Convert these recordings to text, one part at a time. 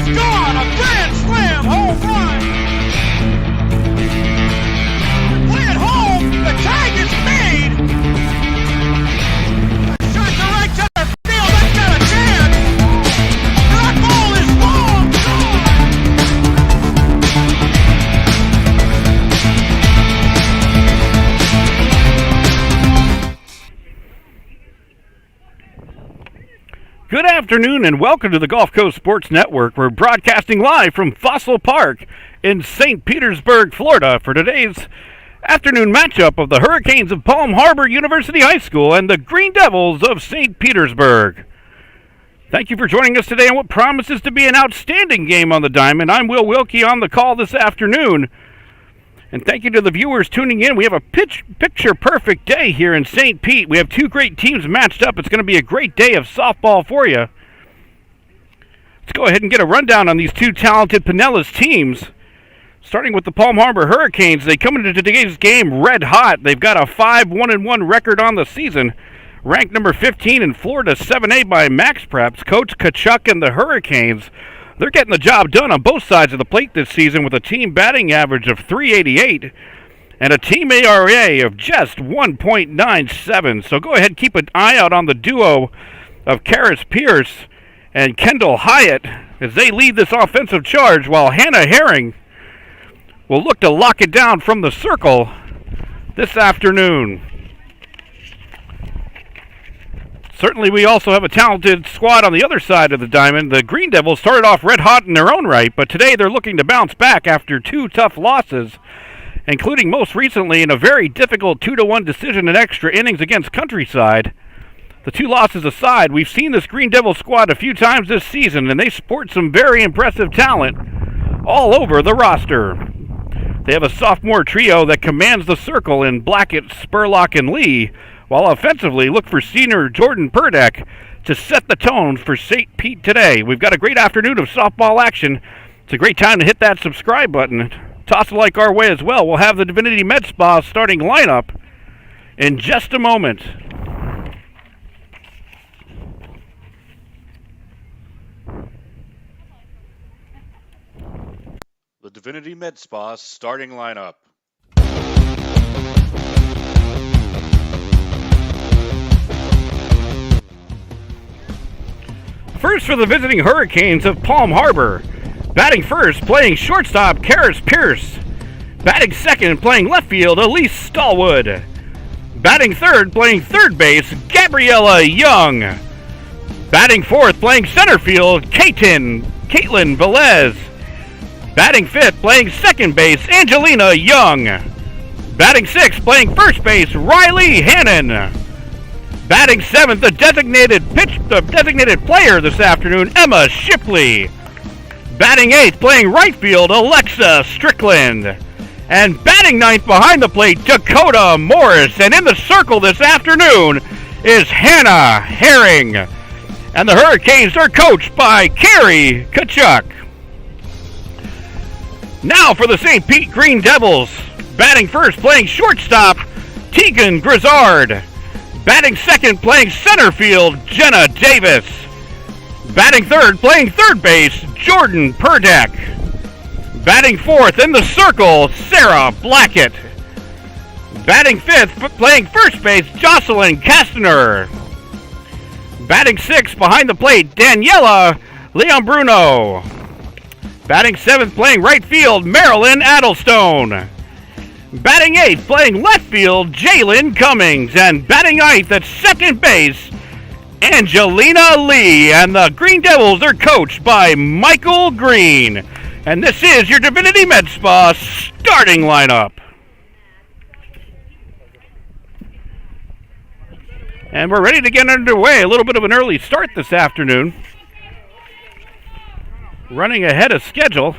is gone. A grand slam home run. Play it home. The tag is made. Shot to right center field. That's got a chance. That ball is long Good afternoon and welcome to the Gulf Coast Sports Network. We're broadcasting live from Fossil Park in St. Petersburg, Florida for today's afternoon matchup of the Hurricanes of Palm Harbor University High School and the Green Devils of St. Petersburg. Thank you for joining us today on what promises to be an outstanding game on the diamond. I'm Will Wilkie on the call this afternoon. And thank you to the viewers tuning in. We have a picture-perfect day here in St. Pete. We have two great teams matched up. It's going to be a great day of softball for you. Let's go ahead and get a rundown on these two talented Pinellas teams. Starting with the Palm Harbor Hurricanes, they come into today's game red hot. They've got a 5-1-1 record on the season. Ranked number 15 in Florida 7A by Max Preps. Coach Kachuk and the Hurricanes, they're getting the job done on both sides of the plate this season with a team batting average of .388 and a team ERA of just 1.97. So go ahead and keep an eye out on the duo of Karis Pierce and Kendall Hyatt as they lead this offensive charge, while Hannah Herring will look to lock it down from the circle this afternoon. Certainly, we also have a talented squad on the other side of the diamond. The Green Devils started off red hot in their own right, but today they're looking to bounce back after two tough losses, including most recently in a very difficult 2-1 decision in extra innings against Countryside. The two losses aside, we've seen this Green Devil squad a few times this season, and they sport some very impressive talent all over the roster. They have a sophomore trio that commands the circle in Blackett, Spurlock, and Lee, while offensively, look for senior Jordan Purdeck to set the tone for St. Pete today. We've got a great afternoon of softball action. It's a great time to hit that subscribe button. Toss a like our way as well. We'll have the Divinity Med Spa starting lineup in just a moment. The Divinity Med Spa starting lineup. First for the visiting Hurricanes of Palm Harbor. Batting first, playing shortstop, Karis Pierce. Batting second, playing left field, Elise Stallwood. Batting third, playing third base, Gabriella Young. Batting fourth, playing center field, Caitlin Velez. Batting fifth, playing second base, Angelina Young. Batting sixth, playing first base, Riley Hannon. Batting seventh, the designated player this afternoon, Emma Shipley. Batting eighth, playing right field, Alexa Strickland. And batting ninth behind the plate, Dakota Morris. And in the circle this afternoon is Hannah Herring. And the Hurricanes are coached by Carrie Kachuk. Now for the St. Pete Green Devils. Batting first, playing shortstop, Tegan Grizzard. Batting second, playing center field, Jenna Davis. Batting third, playing third base, Jordan Purdeck. Batting fourth in the circle, Sarah Blackett. Batting fifth, playing first base, Jocelyn Kastner. Batting sixth, behind the plate, Daniela Leon-Bruno. Batting seventh, playing right field, Marilyn Addlestone. Batting eighth, playing left field, Jalen Cummings. And batting ninth at second base, Angelina Lee. And the Green Devils are coached by Michael Green. And this is your Divinity Med Spa starting lineup. And we're ready to get underway. A little bit of an early start this afternoon. Running ahead of schedule.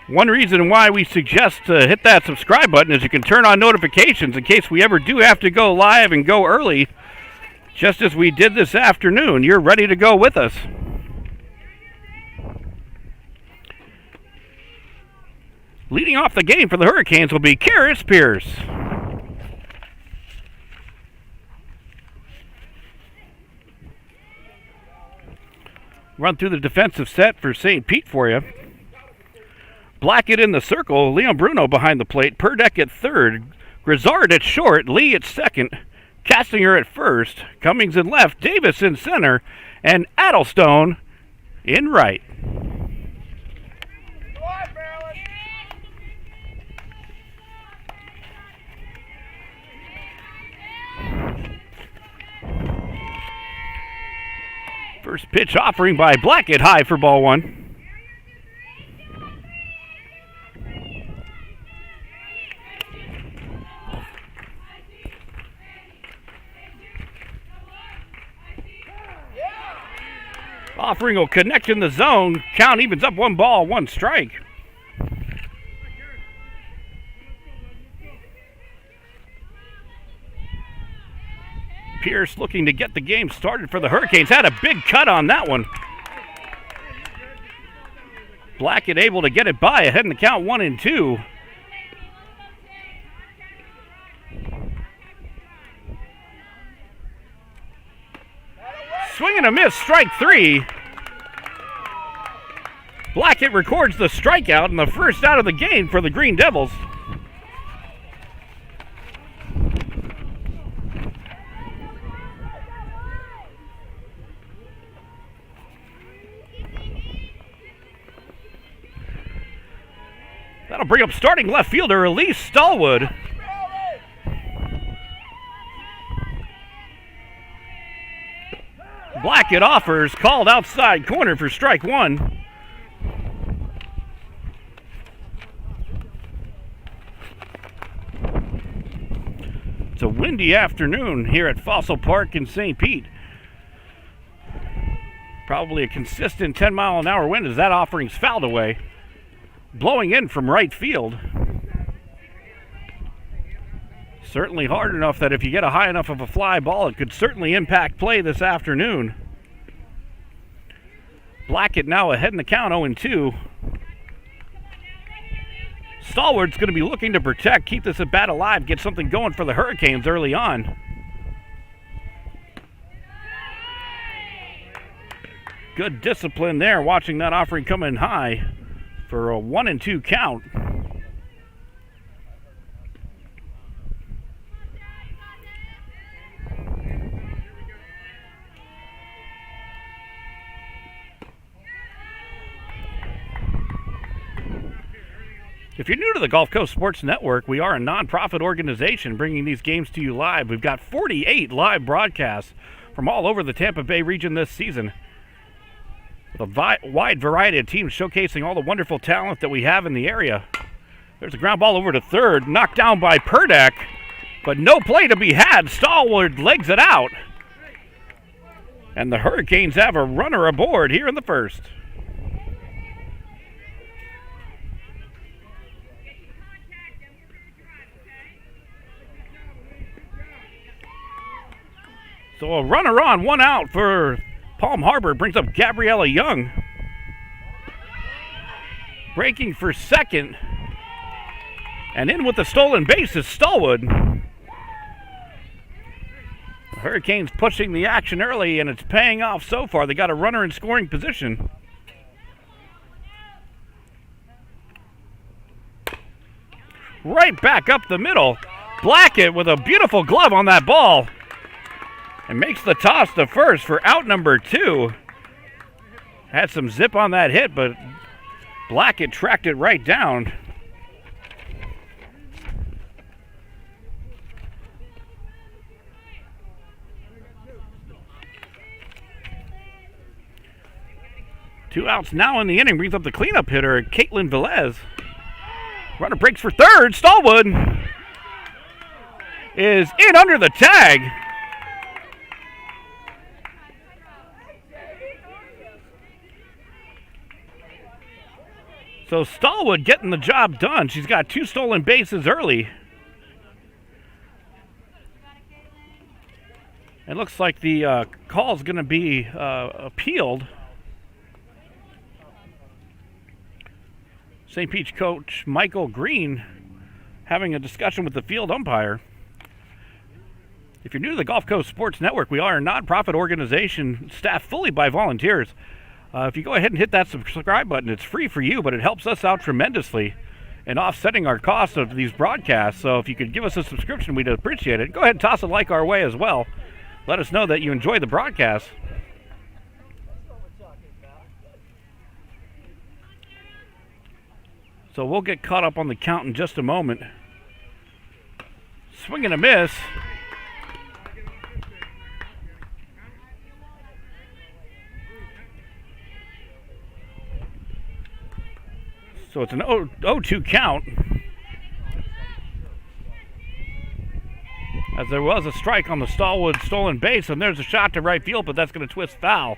One reason why we suggest to hit that subscribe button is you can turn on notifications in case we ever do have to go live and go early, just as we did this afternoon. You're ready to go with us. Leading off the game for the Hurricanes will be Karis Pierce. Run through the defensive set for St. Pete for you. Blackett in the circle, Leon Bruno behind the plate, Purdeck at third, Grizzard at short, Lee at second, Castinger at first, Cummings in left, Davis in center, and Addlestone in right. First pitch offering by Blackett, high for ball one. Offering will connect in the zone. Count evens up 1 ball, 1 strike. Pierce looking to get the game started for the Hurricanes. Had a big cut on that one. Blackett able to get it by, ahead in the count 1-2. Swing and a miss, strike 3. Blackett records the strikeout and the first out of the game for the Green Devils. That'll bring up starting left fielder Elise Stallwood. Blackett offers, called outside corner for strike 1. It's a windy afternoon here at Fossil Park in St. Pete. Probably a consistent 10-mile-an-hour wind as that offering's fouled away. Blowing in from right field. Certainly hard enough that if you get a high enough of a fly ball, it could certainly impact play this afternoon. Blackett now ahead in the count, 0-2. Stallwood's going to be looking to protect, keep this at bat alive, get something going for the Hurricanes early on. Good discipline there, watching that offering come in high for a 1-2 count. If you're new to the Gulf Coast Sports Network, we are a nonprofit organization bringing these games to you live. We've got 48 live broadcasts from all over the Tampa Bay region this season, with a wide variety of teams showcasing all the wonderful talent that we have in the area. There's a ground ball over to third, knocked down by Purdeck, but no play to be had. Stallwood legs it out, and the Hurricanes have a runner aboard here in the first. So a runner on, 1 out for Palm Harbor, brings up Gabriella Young. Breaking for second. And in with the stolen base is Stallwood. The Hurricanes pushing the action early, and it's paying off so far. They got a runner in scoring position. Right back up the middle. Blackett with a beautiful glove on that ball. And makes the toss to first for out number 2. Had some zip on that hit, but Blackett tracked it right down. Two outs now in the inning, brings up the cleanup hitter, Caitlin Velez. Runner breaks for third. Stallwood is in under the tag. So Stallwood getting the job done. She's got 2 stolen bases early. It looks like the call's going to be appealed. St. Pete's coach Michael Green having a discussion with the field umpire. If you're new to the Gulf Coast Sports Network, we are a nonprofit organization staffed fully by volunteers. If you go ahead and hit that subscribe button, it's free for you, but it helps us out tremendously in offsetting our costs of these broadcasts. So if you could give us a subscription, we'd appreciate it. Go ahead and toss a like our way as well. Let us know that you enjoy the broadcast. So we'll get caught up on the count in just a moment. Swing and a miss. So it's an 0-2 count. As there was a strike on the Stallwood stolen base, and there's a shot to right field, but that's going to twist foul.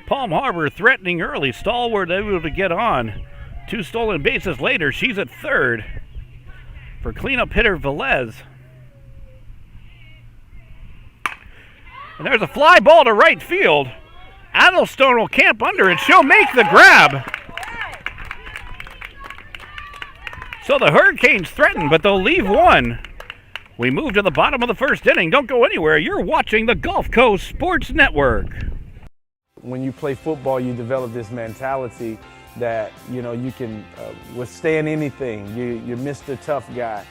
Palm Harbor threatening early. Stallwood able to get on. 2 stolen bases later, she's at third for cleanup hitter Velez. And there's a fly ball to right field. Addlestone will camp under it. She'll make the grab. So the Hurricanes threaten, but they'll leave one. We move to the bottom of the first inning. Don't go anywhere. You're watching the Gulf Coast Sports Network. When you play football, you develop this mentality that, you can withstand anything. You're Mr. Tough Guy.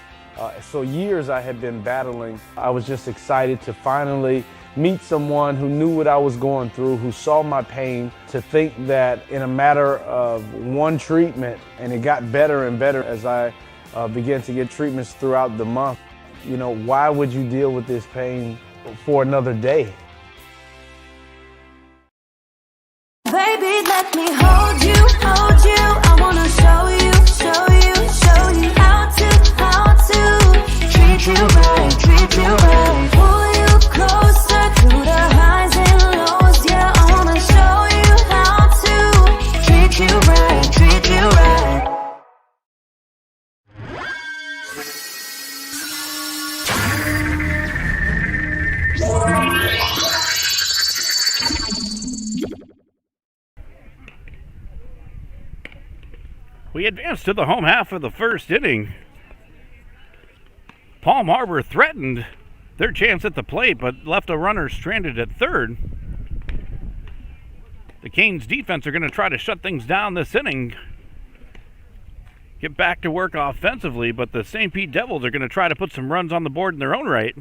So years I had been battling. I was just excited to finally meet someone who knew what I was going through, who saw my pain, to think that in a matter of one treatment, and it got better and better as I began to get treatments throughout the month. Why would you deal with this pain for another day? Baby, let me hold you. I wanna show you how to treat you right. Pull you closer through the highs and lows. Yeah, I wanna show you how to treat you right. We advance to the home half of the first inning. Palm Harbor threatened their chance at the plate, but left a runner stranded at third. The Canes defense are going to try to shut things down this inning, get back to work offensively, but the St. Pete Devils are going to try to put some runs on the board in their own right.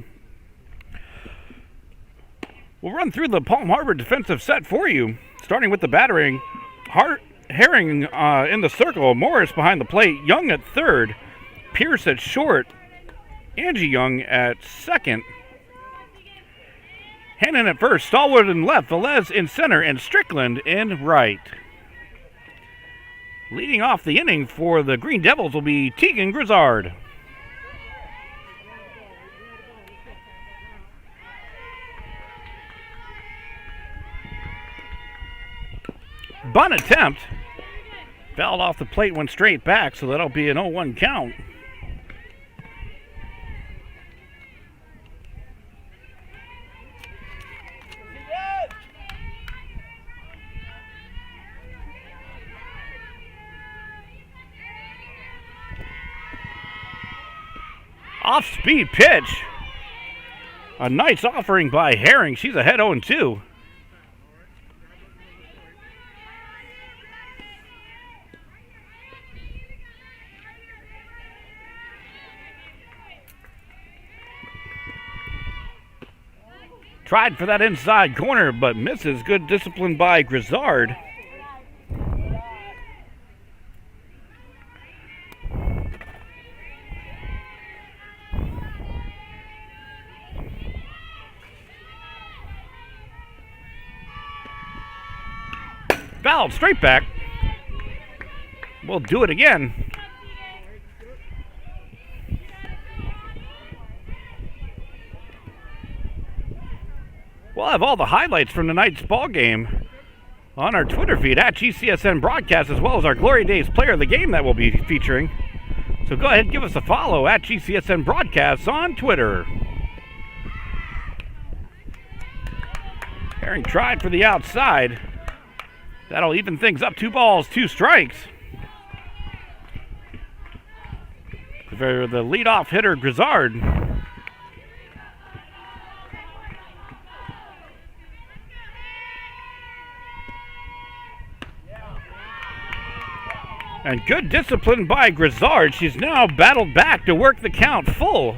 We'll run through the Palm Harbor defensive set for you, starting with the battering. Herring in the circle, Morris behind the plate, Young at third, Pierce at short, Angie Young at second, Hannon at first, Stallwood in left, Velez in center, and Strickland in right. Leading off the inning for the Green Devils will be Tegan Grizzard. Bunt attempt. Fouled off the plate, went straight back, so that'll be an 0-1 count. Off-speed pitch. A nice offering by Herring. She's ahead 0-2. Tried for that inside corner, but misses. Good discipline by Grizzard. Fouled straight back. We'll do it again. We'll have all the highlights from tonight's ball game on our Twitter feed at GCSN Broadcast, as well as our Glory Days Player of the Game that we'll be featuring. So go ahead and give us a follow at GCSN Broadcasts on Twitter. Herring tried for the outside. That'll even things up. 2 balls, 2 strikes. for the leadoff hitter, Grizzard. And good discipline by Grizzard. She's now battled back to work the count full.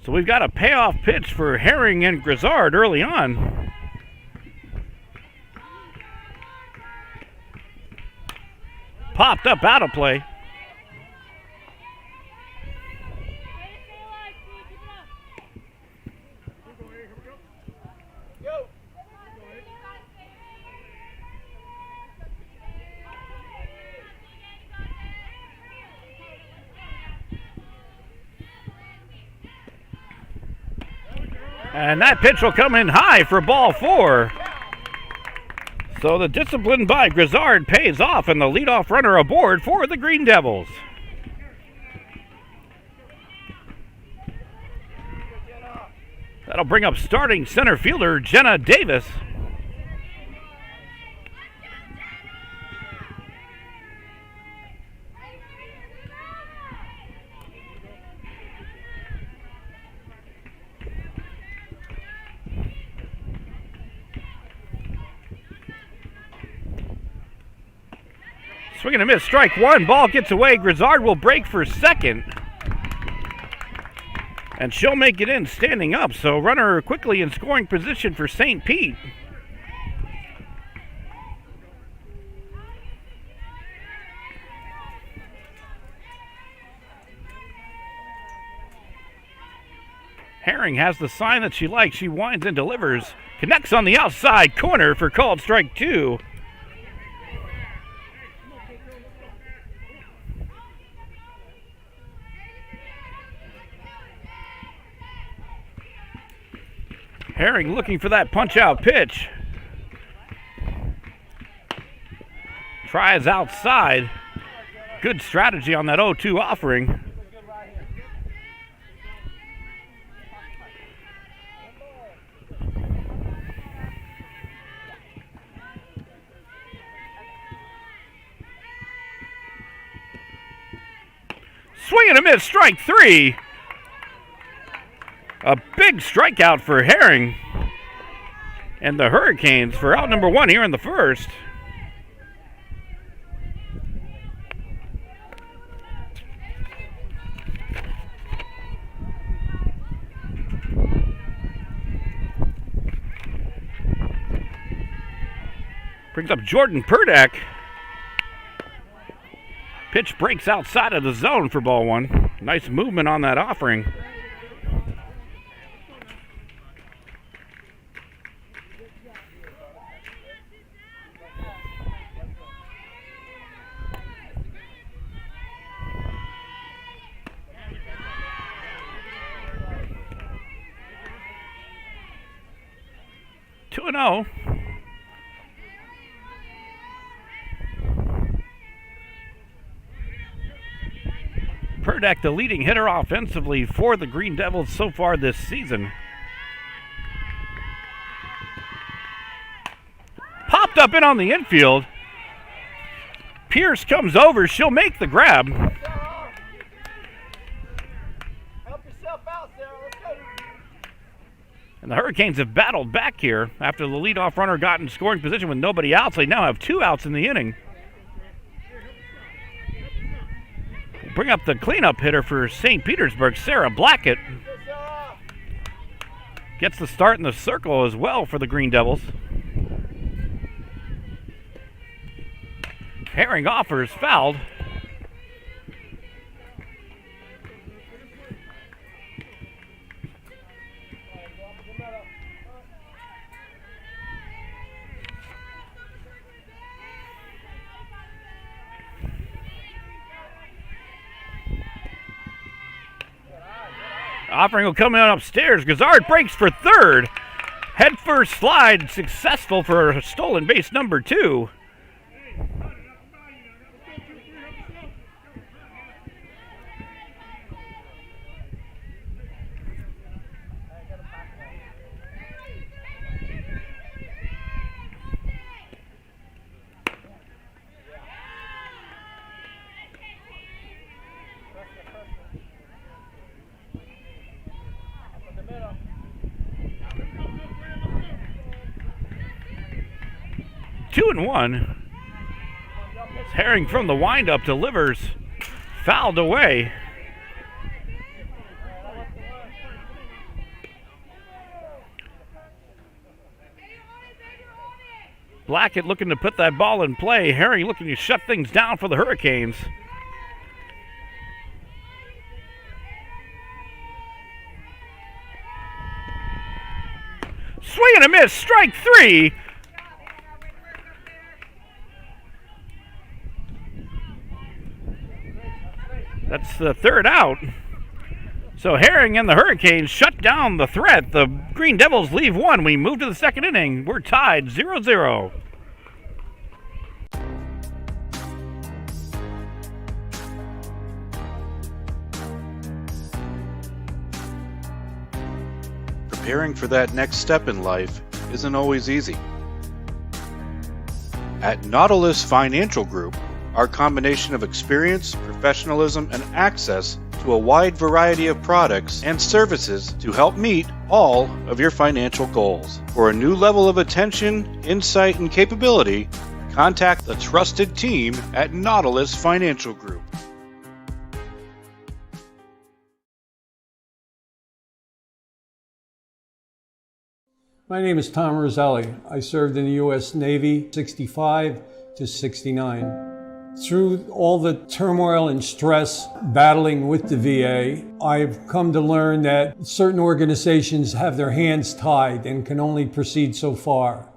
So we've got a payoff pitch for Herring and Grizzard early on. Popped up out of play. And that pitch will come in high for ball 4. So the discipline by Grizzard pays off, and the leadoff runner aboard for the Green Devils. That'll bring up starting center fielder Jenna Davis. Swing and a miss, strike 1. Ball gets away. Grizzard will break for second. And she'll make it in standing up. So runner quickly in scoring position for St. Pete. Herring has the sign that she likes. She winds and delivers. Connects on the outside corner for called strike 2. Herring looking for that punch-out pitch. Tries outside. Good strategy on that 0-2 offering. Swing and a miss, strike 3. A big strikeout for Herring and the Hurricanes for out number 1 here in the first. Brings up Jordan Perdak. Pitch breaks outside of the zone for ball 1. Nice movement on that offering. Oh. Perdak, the leading hitter offensively for the Green Devils so far this season. Popped up in on the infield. Pierce comes over. She'll make the grab. And the Hurricanes have battled back here after the leadoff runner got in scoring position with nobody out. So they now have 2 outs in the inning. Bring up the cleanup hitter for St. Petersburg, Sarah Blackett. Gets the start in the circle as well for the Green Devils. Herring offers, fouled. Offering will come in upstairs. Grizzard breaks for third. Head first slide successful for stolen base number 2. 2-1. Herring from the windup delivers, fouled away. Blackett looking to put that ball in play. Herring looking to shut things down for the Hurricanes. Swing and a miss, strike 3. That's the third out. So Herring and the Hurricanes shut down the threat. The Green Devils leave 1. We move to the second inning. We're tied 0-0. Preparing for that next step in life isn't always easy. At Nautilus Financial Group, our combination of experience, professionalism, and access to a wide variety of products and services to help meet all of your financial goals. For a new level of attention, insight, and capability, contact the trusted team at Nautilus Financial Group. My name is Tom Roselli. I served in the U.S. Navy 65 to 69. Through all the turmoil and stress battling with the VA, I've come to learn that certain organizations have their hands tied and can only proceed so far,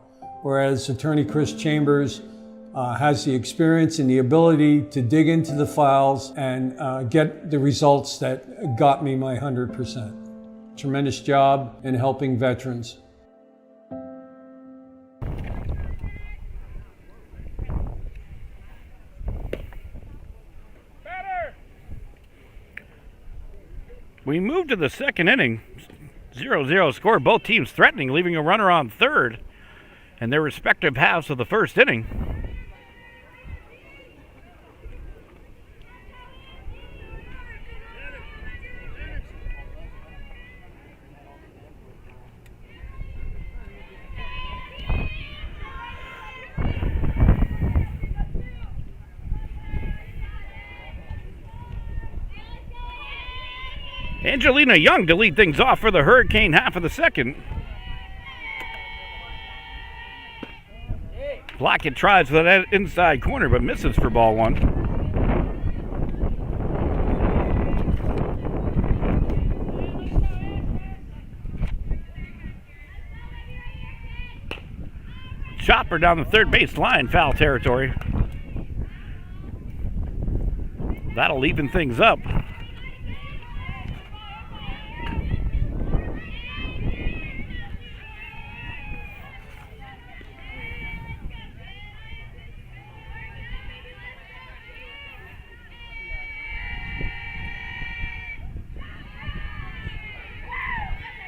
whereas Attorney Chris Chambers has the experience and the ability to dig into the files and get the results that got me my 100%. Tremendous job in helping veterans. We move to the second inning. 0-0 score. Both teams threatening, leaving a runner on third in their respective halves of the first inning. Angelina Young to lead things off for the Hurricane half of the second. Blackett tries for that inside corner but misses for ball 1. Chopper down the third base line, foul territory. That'll even things up.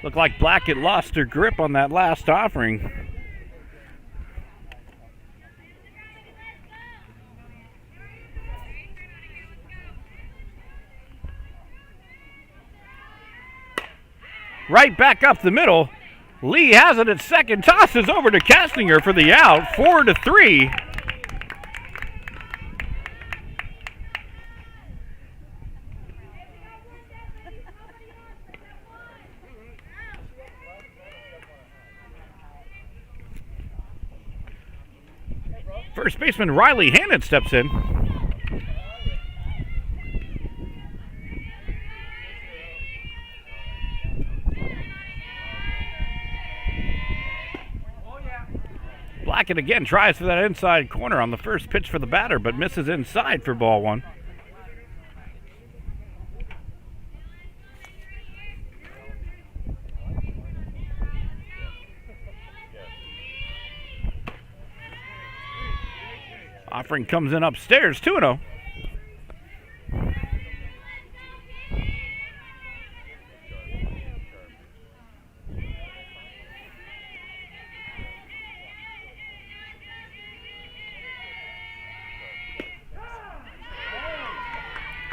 Looked like Blackett lost her grip on that last offering. Right back up the middle. Lee has it at second, tosses over to Castinger for the out, 4-3. First baseman Riley Hannon steps in. Blackett again tries for that inside corner on the first pitch for the batter, but misses inside for ball 1. Offering comes in upstairs, 2-0.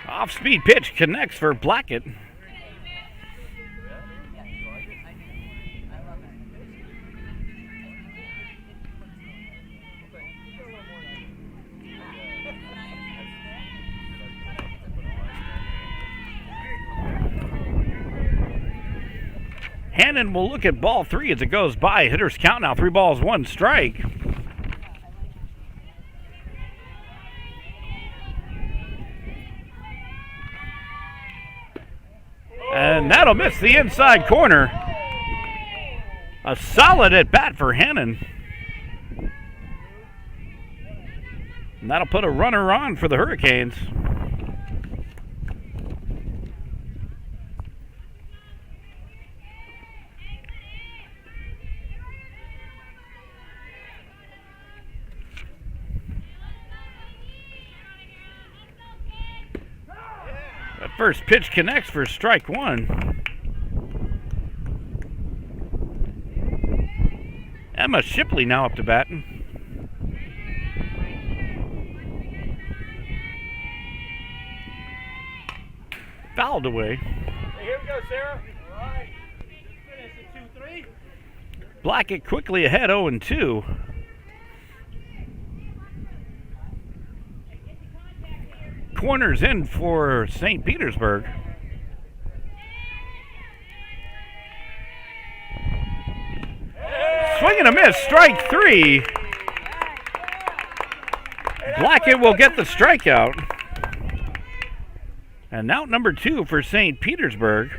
Off-speed pitch connects for Blackett. Hannon will look at ball 3 as it goes by. Hitters count now, 3 balls, 1 strike. And that'll miss the inside corner. A solid at bat for Hannon. And that'll put a runner on for the Hurricanes. That first pitch connects for strike 1. Emma Shipley now up to bat. Fouled away. Hey, here we go, Sarah. All right. Finish it 2-3. Blackett quickly ahead 0-2. Corners in for St. Petersburg. Swing and a miss, strike 3. Blackett will get the strikeout. And out number 2 for St. Petersburg.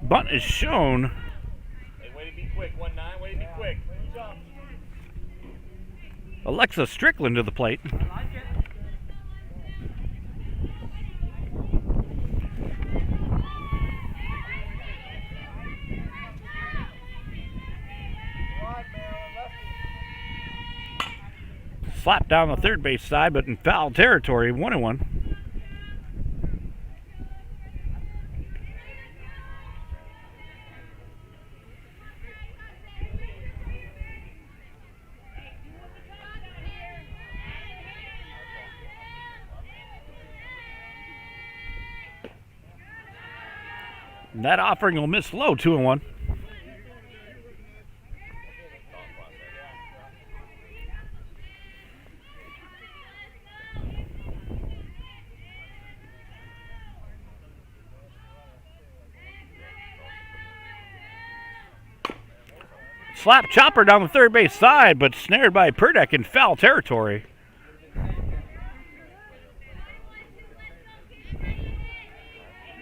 Bunt is shown. Hey, way to be quick, 1-9. Way to be quick. Jump. Alexa Strickland to the plate. Slap down the third base side, but in foul territory, 1-1. That offering will miss low, 2-1. Slap chopper down the third base side, but snared by Purdeck in foul territory.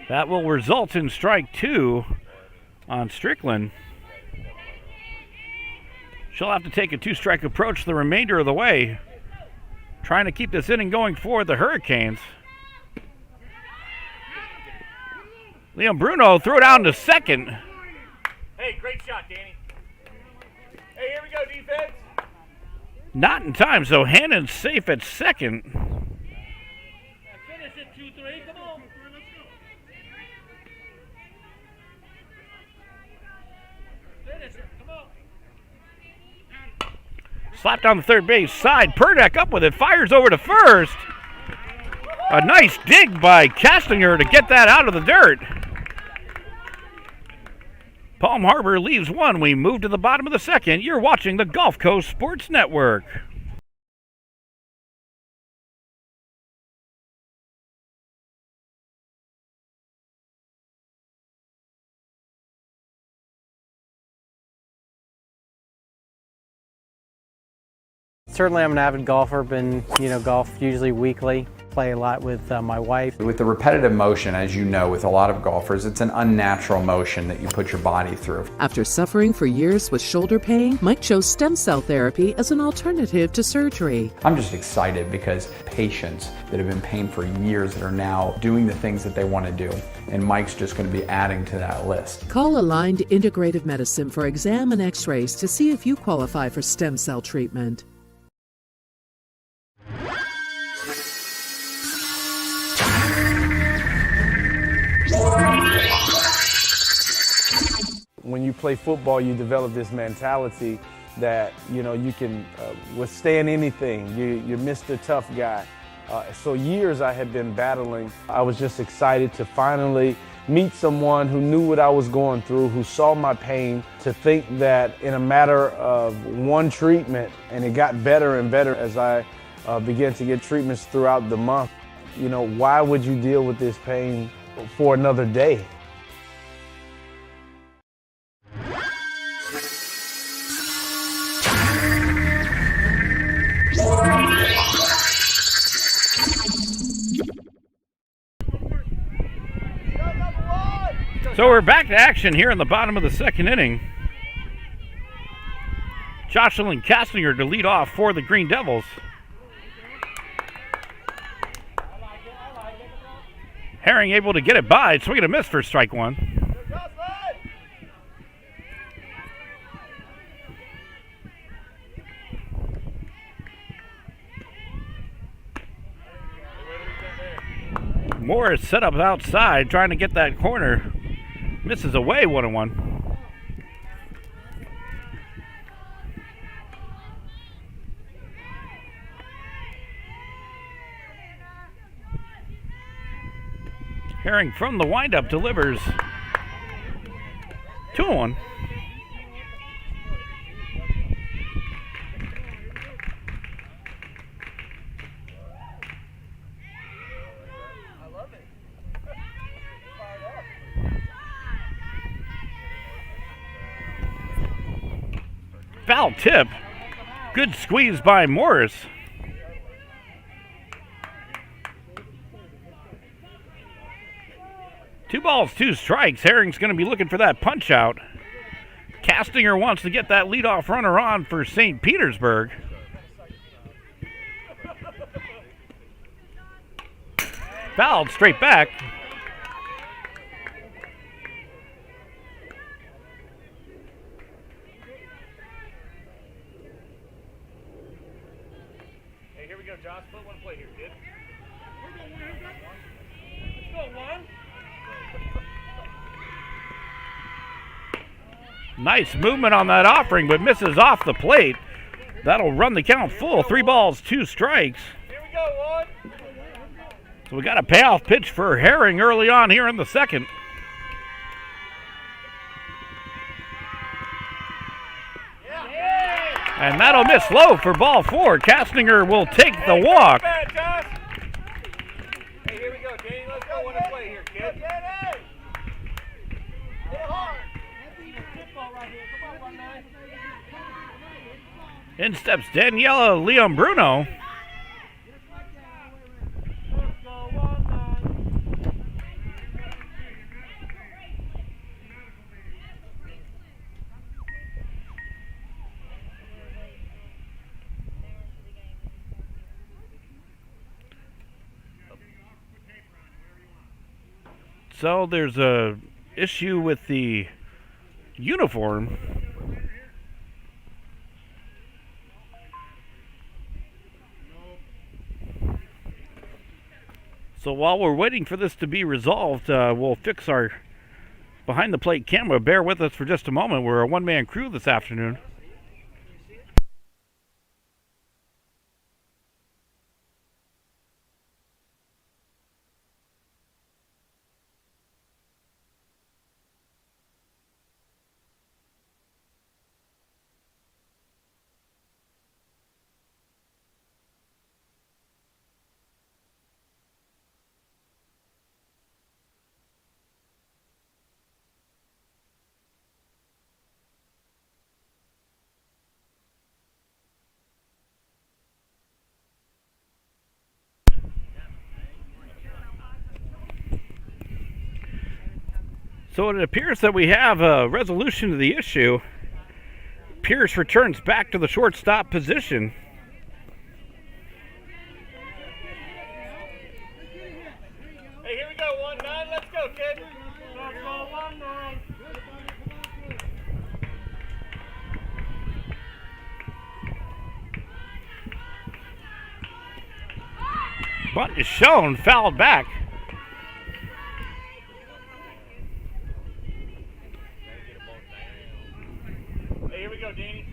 That will result in strike 2 on Strickland. She'll have to take a 2-strike approach the remainder of the way, trying to keep this inning going for the Hurricanes. Liam Bruno threw it down to second. Hey, great shot, Danny. Hey, here we go, defense. Not in time, so Hannon's safe at second. Finish it 2-3. Come on. Finish it. Come on. Slap down the third base side. Purdeck up with it. Fires over to first. A nice dig by Castinger to get that out of the dirt. Palm Harbor leaves 1. We move to the bottom of the second. You're watching the Gulf Coast Sports Network. Certainly I'm an avid golfer, been, golf usually weekly, play a lot with my wife. With the repetitive motion, as you know, with a lot of golfers, it's an unnatural motion that you put your body through. After suffering for years with shoulder pain, Mike chose stem cell therapy as an alternative to surgery. I'm just excited because patients that have been in pain for years that are now doing the things that they want to do, and Mike's just going to be adding to that list. Call Aligned Integrative Medicine for exam and x-rays to see if you qualify for stem cell treatment. When you play football, you develop this mentality that, you can withstand anything. You're Mr. Tough Guy. So years I had been battling. I was just excited to finally meet someone who knew what I was going through, who saw my pain, to think that in a matter of one treatment, and it got better and better as I began to get treatments throughout the month. You know, why would you deal with this pain for another day? So we're back to action here in the bottom of the second inning. Jocelyn Castinger to lead off for the Green Devils. Herring able to get it by, swing and a miss for strike one. Morris set up outside, trying to get that corner. Misses away, 1-1. Herring from the windup delivers 2-1. Foul tip. Good squeeze by Morris. Two balls, two strikes. Herring's going to be looking for that punch out. Castinger wants to get that leadoff runner on for St. Petersburg. Fouled straight back. Hey, here we go, Josh. Put one play here, kid. Let's go, one. Nice movement on that offering, but misses off the plate. That'll run the count full. 3 balls, 2 strikes. Here we go, one. So we got a payoff pitch for Herring early on here in the second. And that'll miss low for ball 4. Castinger will take the walk. Hey, here we go, Danny. Let's go. One play here, kid. Get hard. In steps Daniela Leon Bruno. So there's a issue with the uniform. So while we're waiting for this to be resolved, we'll fix our behind the plate camera. Bear with us for just a moment. We're a one-man crew this afternoon. So it appears that we have a resolution to the issue. Pierce returns back to the shortstop position. Hey, here we go, 1-9. Let's go, kid. Let's go, 1-9. Bunt is shown, fouled back. Hey, here we go, Danny.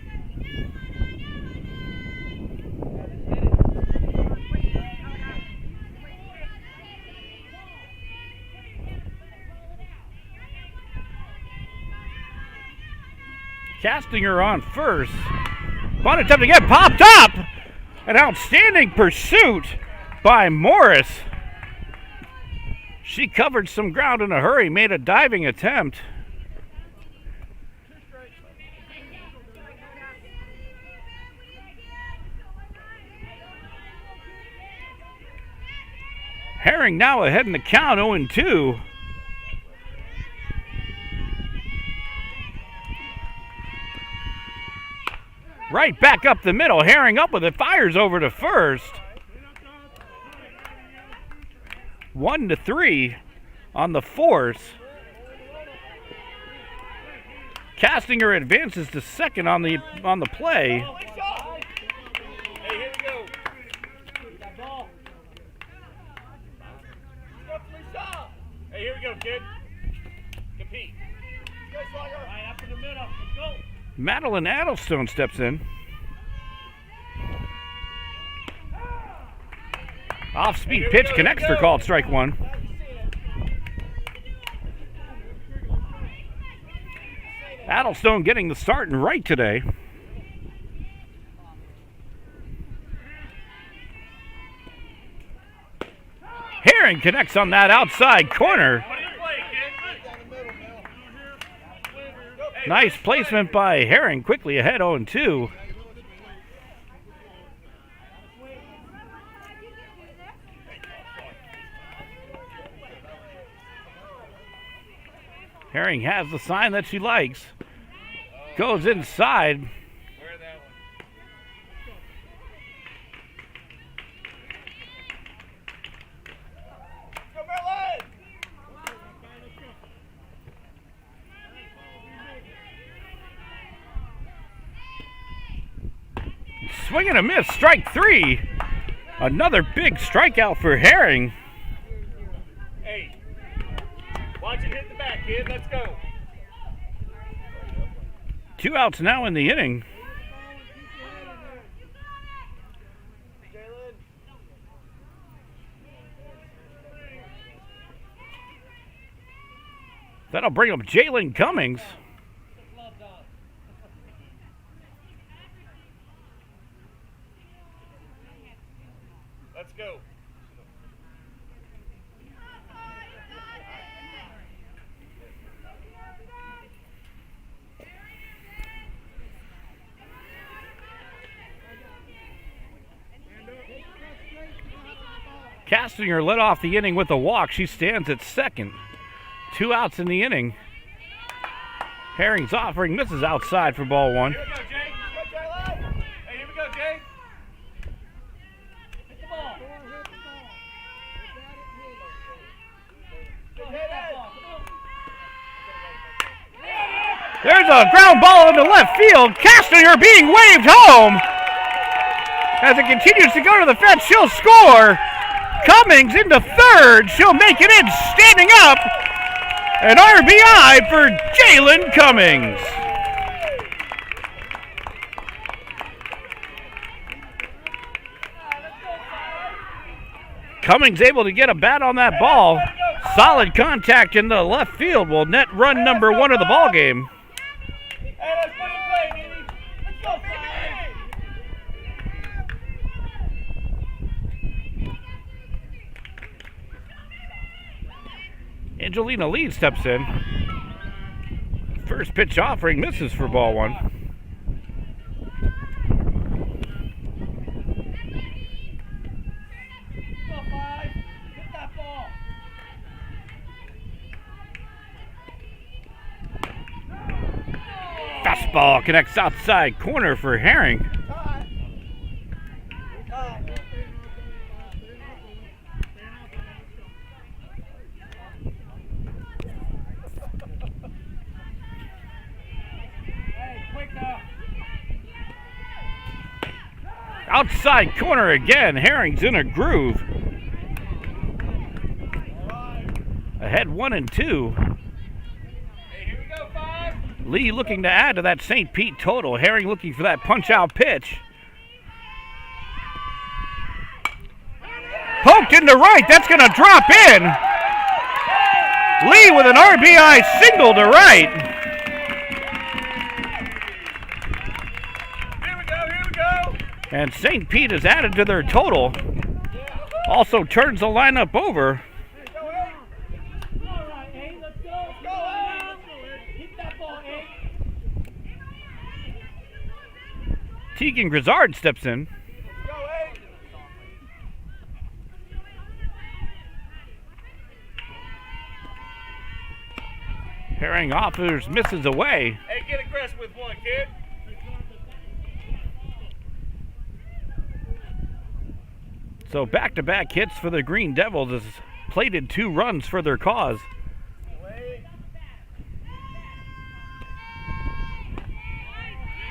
Castinger on first. Bunt attempt to get popped up. An outstanding pursuit by Morris. She covered some ground in a hurry, made a diving attempt. Herring now ahead in the count, 0-2. Right back up the middle. Herring up with it. Fires over to first. 1-3 on the force. Castinger advances to second on the play. Hey, here we go. That ball. Hey, here we go, kid. Compete. All right, up in the middle. Let's go. Madeline Addlestone steps in. Off-speed pitch connects for called strike one. Addlestone getting the start and right today. Herring connects on that outside corner. Nice placement by Herring, quickly ahead 0-2. Herring has the sign that she likes. Goes inside. Swing and a miss, strike three. Another big strikeout for Herring. Hey, watch it hit the back, kid. Let's go. 2 outs now in the inning. That'll bring up Jalen Cummings. Let's go. Castinger led off the inning with a walk. She stands at second. 2 outs in the inning. Herring's offering misses outside for ball one. Here we go, Jay. Let's go, Jay. Hey, here we go, Jay. Hit the ball. Hit that ball. There's a ground ball into left field. Castinger being waved home. As it continues to go to the fence, she'll score. Cummings into third. She'll make it in standing up. An RBI for Jalen Cummings. Cummings able to get a bat on that ball. Solid contact in the left field will net run number one of the ball game. Hey, let's put it play, baby. Let's go, Fly. Angelina Lee steps in. First pitch offering misses for ball one. Go, Fly. Hit that ball. Fastball connects outside corner for Herring. Outside corner again. Herring's in a groove. Ahead 1-2. Hey, here we go, 5. Lee looking to add to that St. Pete total. Herring looking for that punch-out pitch. Poked into right. That's going to drop in. Lee with an RBI single to right. And St. Pete is added to their total. Also turns the lineup over. Tegan Grizzard steps in. Herring offers, misses away. Hey, get aggressive with one, kid. So back-to-back hits for the Green Devils has plated 2 runs for their cause.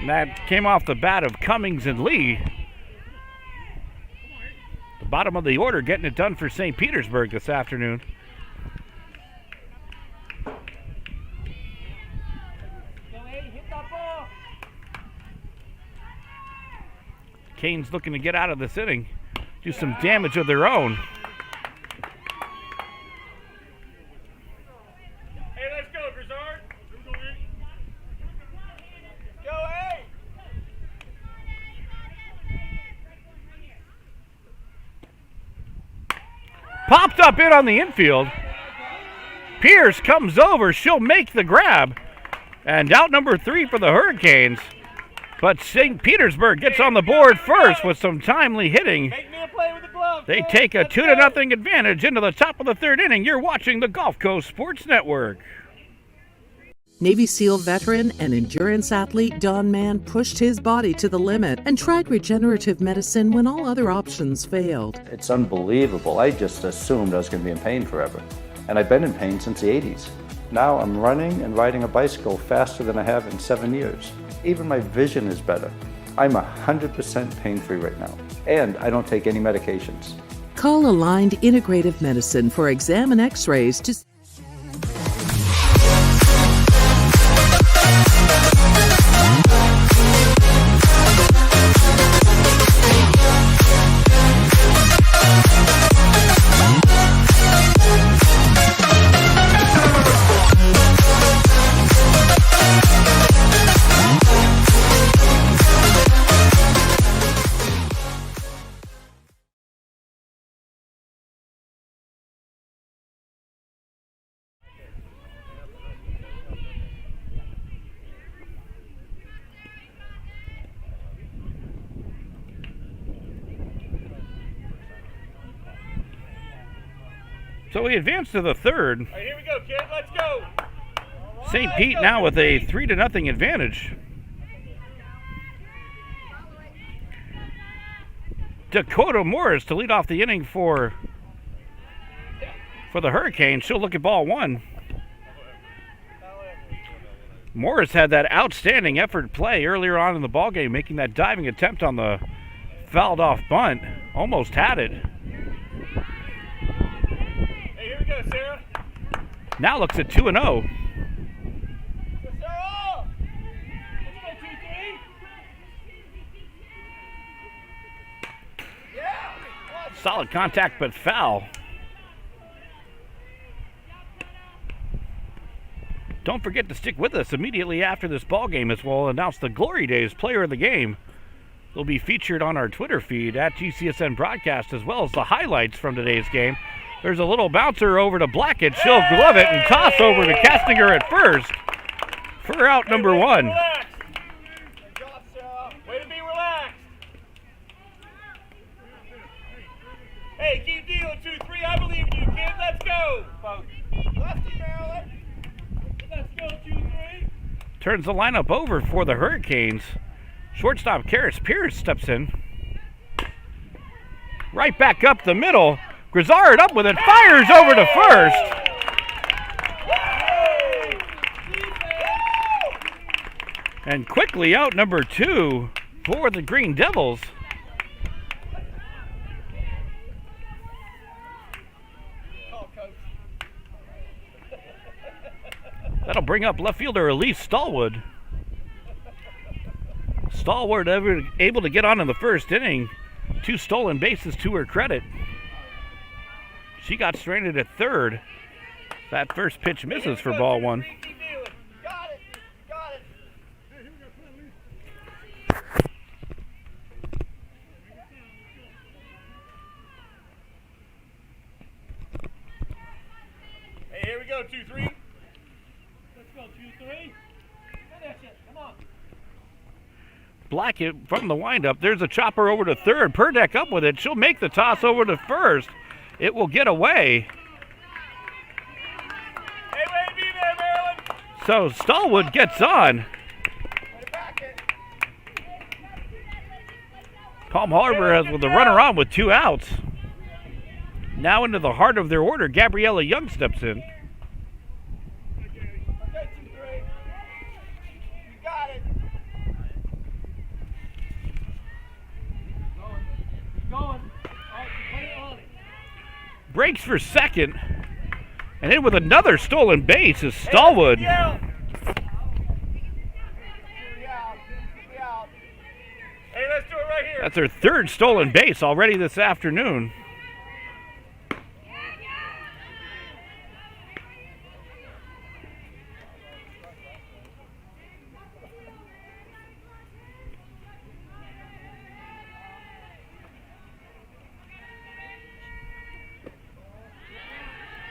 And that came off the bat of Cummings and Lee. The bottom of the order getting it done for St. Petersburg this afternoon. Canes looking to get out of this inning, do some damage of their own. Hey, let's go, Grizzard. Go, hey! Popped up in on the infield. Pierce comes over, she'll make the grab. And out number 3 for the Hurricanes. But St. Petersburg gets on the board first with some timely hitting. Make me a play with the glove. They take a 2-0 advantage into the top of the 3rd inning. You're watching the Gulf Coast Sports Network. Navy SEAL veteran and endurance athlete Don Mann pushed his body to the limit and tried regenerative medicine when all other options failed. It's unbelievable. I just assumed I was going to be in pain forever. And I've been in pain since the 80s. Now I'm running and riding a bicycle faster than I have in 7 years. Even my vision is better. I'm 100% pain-free right now. And I don't take any medications. Call Aligned Integrative Medicine for exam and x-rays to So we advance to the 3rd. All right, here we go, kid. Let's go. St. Pete now with a 3-0 advantage. Dakota Morris to lead off the inning for the Hurricanes. She'll look at ball 1. Morris had that outstanding effort play earlier on in the ballgame, making that diving attempt on the fouled off bunt. Almost had it. Hey, here we go, Sarah. Now looks at 2-0. Go, Sarah! Let's go, 2-3. Yeah! Solid contact, but foul. Don't forget to stick with us immediately after this ball game as we'll announce the Glory Days player of the game. They'll be featured on our Twitter feed at GCSN Broadcast, as well as the highlights from today's game. There's a little bouncer over to Blackett. She'll glove it and toss over to Castinger at first for out number 1. Relax. Good job, Sarah. Way to be relaxed. Hey, keep dealing, 2-3. I believe in you, kid. Let's go. Lefty, Maryland. Let's go, 2-3. Turns the lineup over for the Hurricanes. Shortstop Karis Pierce steps in. Right back up the middle. Grizzard up with it, fires over to first. And quickly out number 2 for the Green Devils. That'll bring up left fielder Elise Stallwood. Stallwood able to get on in the first inning. 2 stolen bases to her credit. She got stranded at 3rd. That first pitch misses for ball 1. Got it. Got it. we go, 2-3. Let's go, 2-3. Finish it, come on. Blackett from the windup. There's a chopper over to third. Purdeck up with it. She'll make the toss over to first. It will get away. Hey, way to be there, Maryland. So Stallwood gets on. Palm Harbor has with the runner on with 2 outs. Now into the heart of their order, Gabriella Young steps in. Okay, 2-3. You got it. Going. All right, put it on it. Breaks for second. And in with another stolen base is Stallwood. Hey, let's do it right here. That's her third stolen base already this afternoon.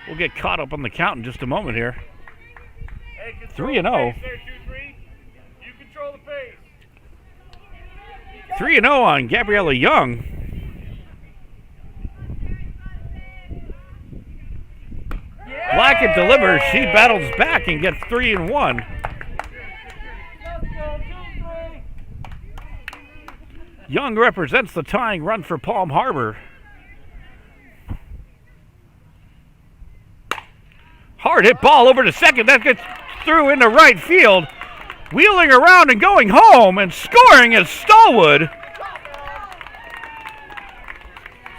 We'll get caught up on the count in just a moment here. Hey, 3-0. There, 2-3. You control the pace. 3-0 on Gabriella Young. Blackett delivers. She battles back and gets 3-1. Let's go, 2-3. Young represents the tying run for Palm Harbor. Hard hit ball over to second. That gets through into right field. Wheeling around and going home and scoring is Stallwood.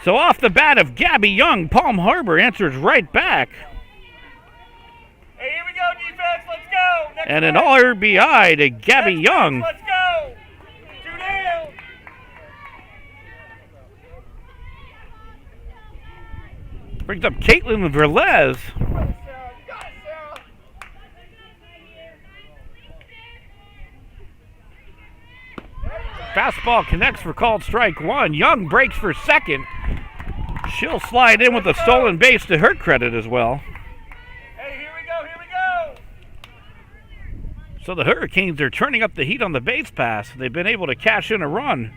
So off the bat of Gabby Young, Palm Harbor answers right back. Hey, here we go, defense. Let's go. Next And an play. RBI to Gabby Next Young. pitch, let's go. 2 down. Brings up Caitlin Velez. Fastball connects for called strike 1. Young breaks for second. She'll slide in with a stolen base to her credit as well. Hey, here we go, here we go. So the Hurricanes are turning up the heat on the base pass. They've been able to cash in a run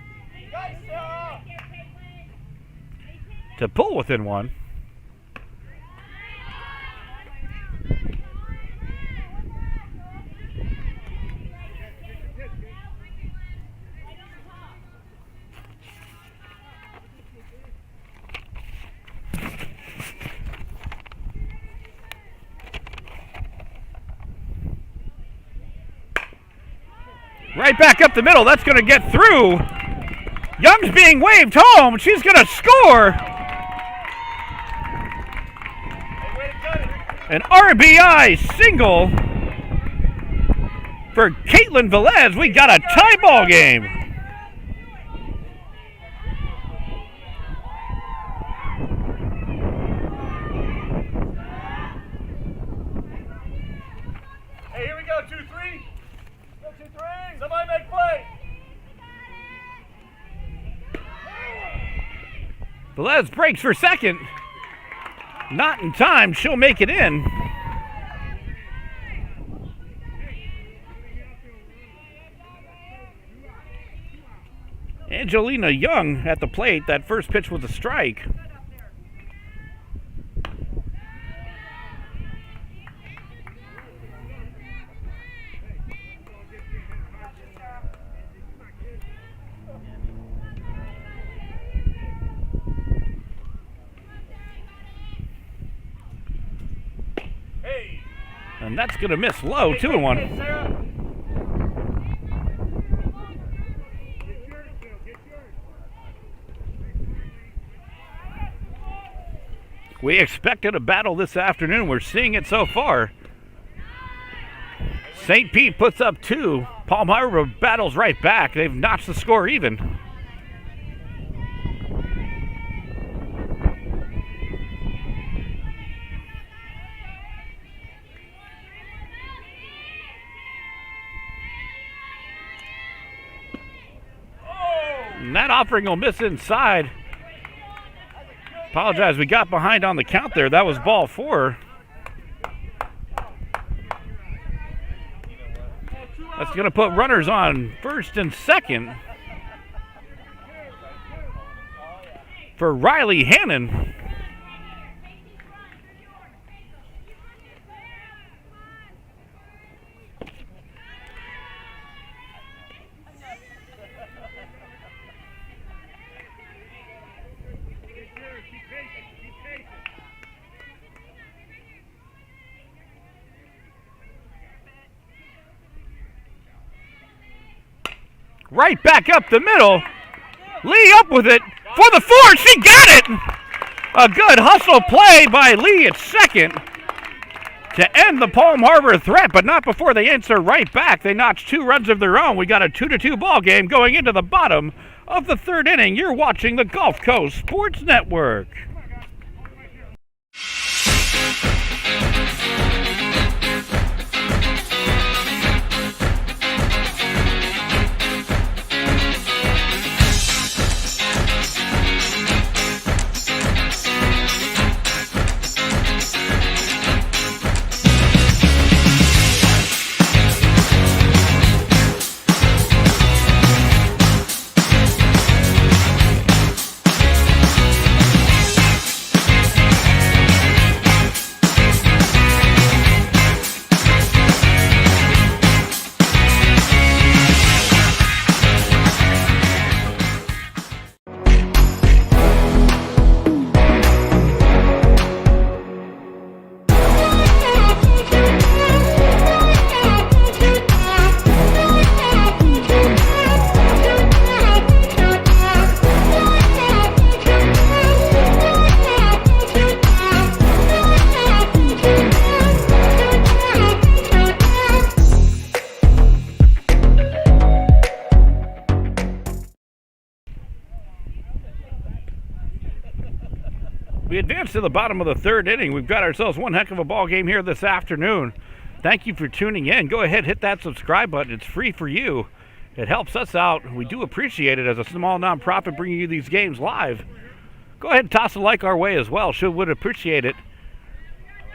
to pull within one. Right back up the middle. That's going to get through. Young's being waved home. She's going to score. An RBI single for Caitlin Velez. We got a tie ball game. Hey, here we go, 2-3. Go 2-3. Somebody make play. Velez breaks for second. Not in time. She'll make it in. Angelina Young at the plate. That first pitch was a strike. And that's going to miss low, 2-1. We expected a battle this afternoon. We're seeing it so far. St. Pete puts up 2. Palm Harbor battles right back. They've notched the score even. And that offering will miss inside. Apologize, we got behind on the count there. That was ball 4. That's going to put runners on first and second for Riley Hannon. Right back up the middle. Lee up with it for the 4. She got it. A good hustle play by Lee at second to end the Palm Harbor threat, but not before they answer right back. They notched 2 runs of their own. We got a 2-2 ball game going into the bottom of the 3rd inning. You're watching the Gulf Coast Sports Network. We advance to the bottom of the 3rd inning. We've got ourselves one heck of a ball game here this afternoon. Thank you for tuning in. Go ahead, hit that subscribe button. It's free for you. It helps us out. We do appreciate it as a small nonprofit bringing you these games live. Go ahead and toss a like our way as well. Sure would appreciate it.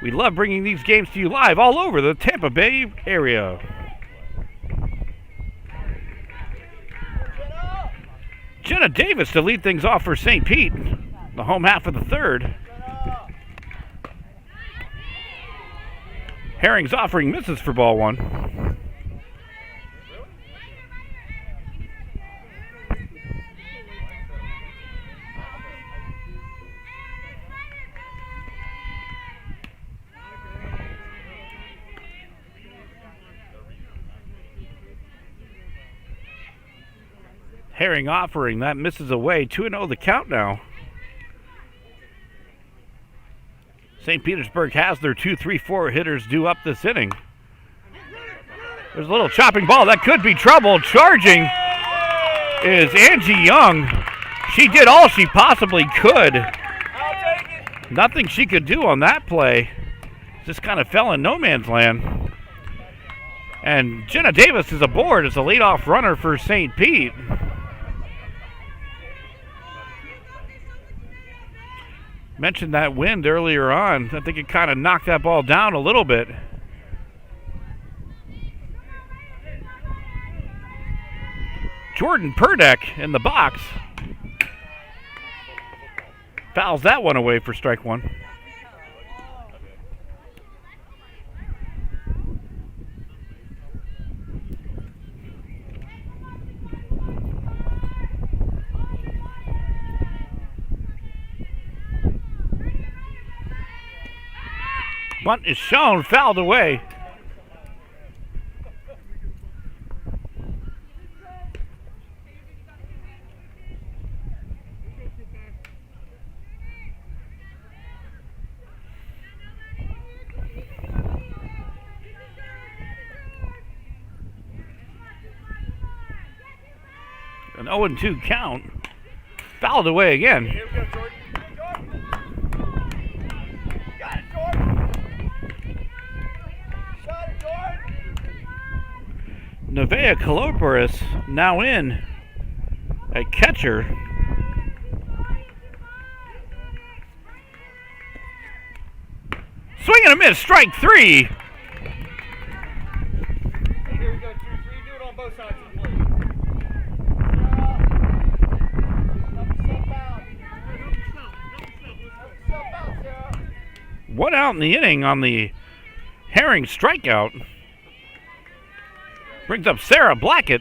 We love bringing these games to you live all over the Tampa Bay area. Jenna Davis to lead things off for St. Pete. The home half of the 3rd. Herring's offering misses for ball 1. Herring offering, that misses away. 2-0 the count now. St. Petersburg has their 2-3-4 hitters due up this inning. There's a little chopping ball. That could be trouble. Charging is Angie Young. She did all she possibly could. Nothing she could do on that play. Just kind of fell in no man's land. And Jenna Davis is aboard as a leadoff runner for St. Pete. Mentioned that wind earlier on. I think it kind of knocked that ball down a little bit. Jordan Purdeck in the box. Fouls that one away for strike 1. Bunt is shown, fouled away. An 0-2 count. Fouled away again. Here we go, Jordan. Nevaeh Kaloparis now in at catcher. Swing and a miss, strike 3. Here we go, 2-3. both sides of the plate. One out in the inning on the Herring strikeout. Brings up Sarah Blackett.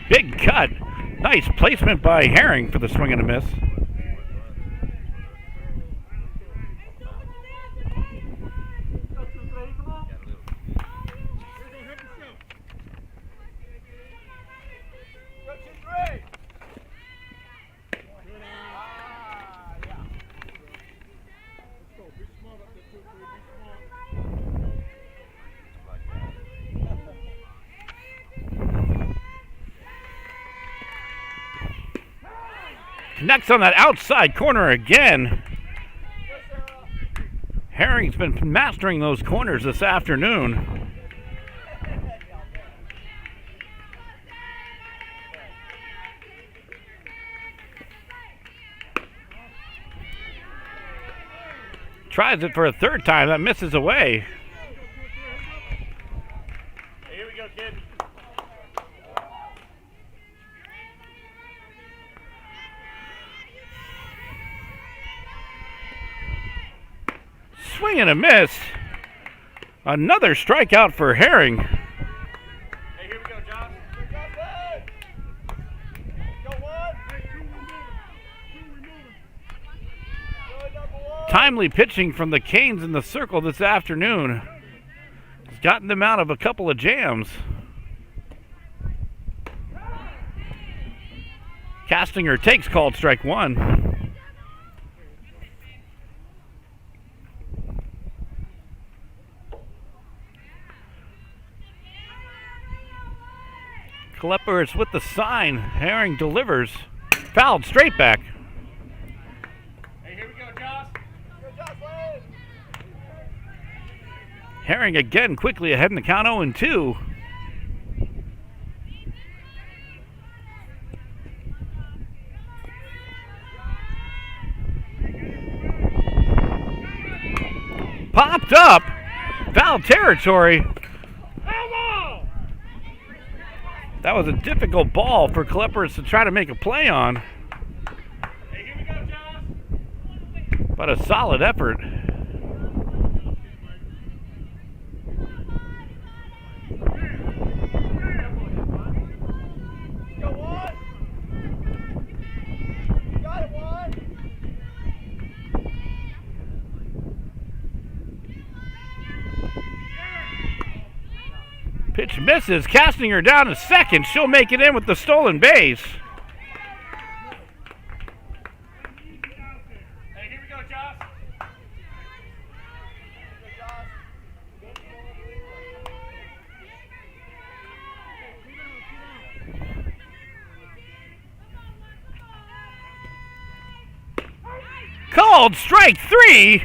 Big cut. Nice placement by Herring for the swing and a miss. Next on that outside corner again. Herring's been mastering those corners this afternoon. Tries it for a third time. That misses away. Hey, here we go, kid. Swing and a miss. Another strikeout for Herring. Hey, here we go, John. Go one. Timely pitching from the Canes in the circle this afternoon. Has gotten them out of a couple of jams. Castinger takes called strike one. Klepper is with the sign. Herring delivers. Fouled straight back. Hey, here we go, Josh. Herring again quickly ahead in the count 0-2. Popped up. Foul territory. That was a difficult ball for Kleppers to try to make a play on. Hey, here we go, Josh. But a solid effort. Go one. Got it, one. Pitch misses. Castinger down to second. She'll make it in with the stolen base. Hey, here we go, Josh. Called strike three.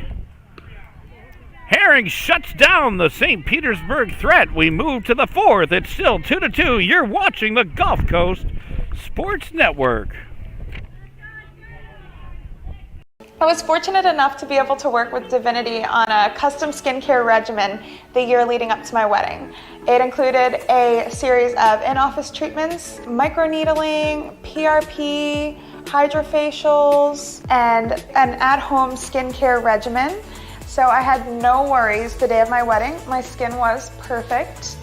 Herring shuts down the St. Petersburg threat. We move to the fourth. It's still 2-2. You're watching the Gulf Coast Sports Network. I was fortunate enough to be able to work with Divinity on a custom skincare regimen the year leading up to my wedding. It included a series of in-office treatments, microneedling, PRP, hydrofacials, and an at-home skincare regimen. So I had no worries the day of my wedding. My skin was perfect.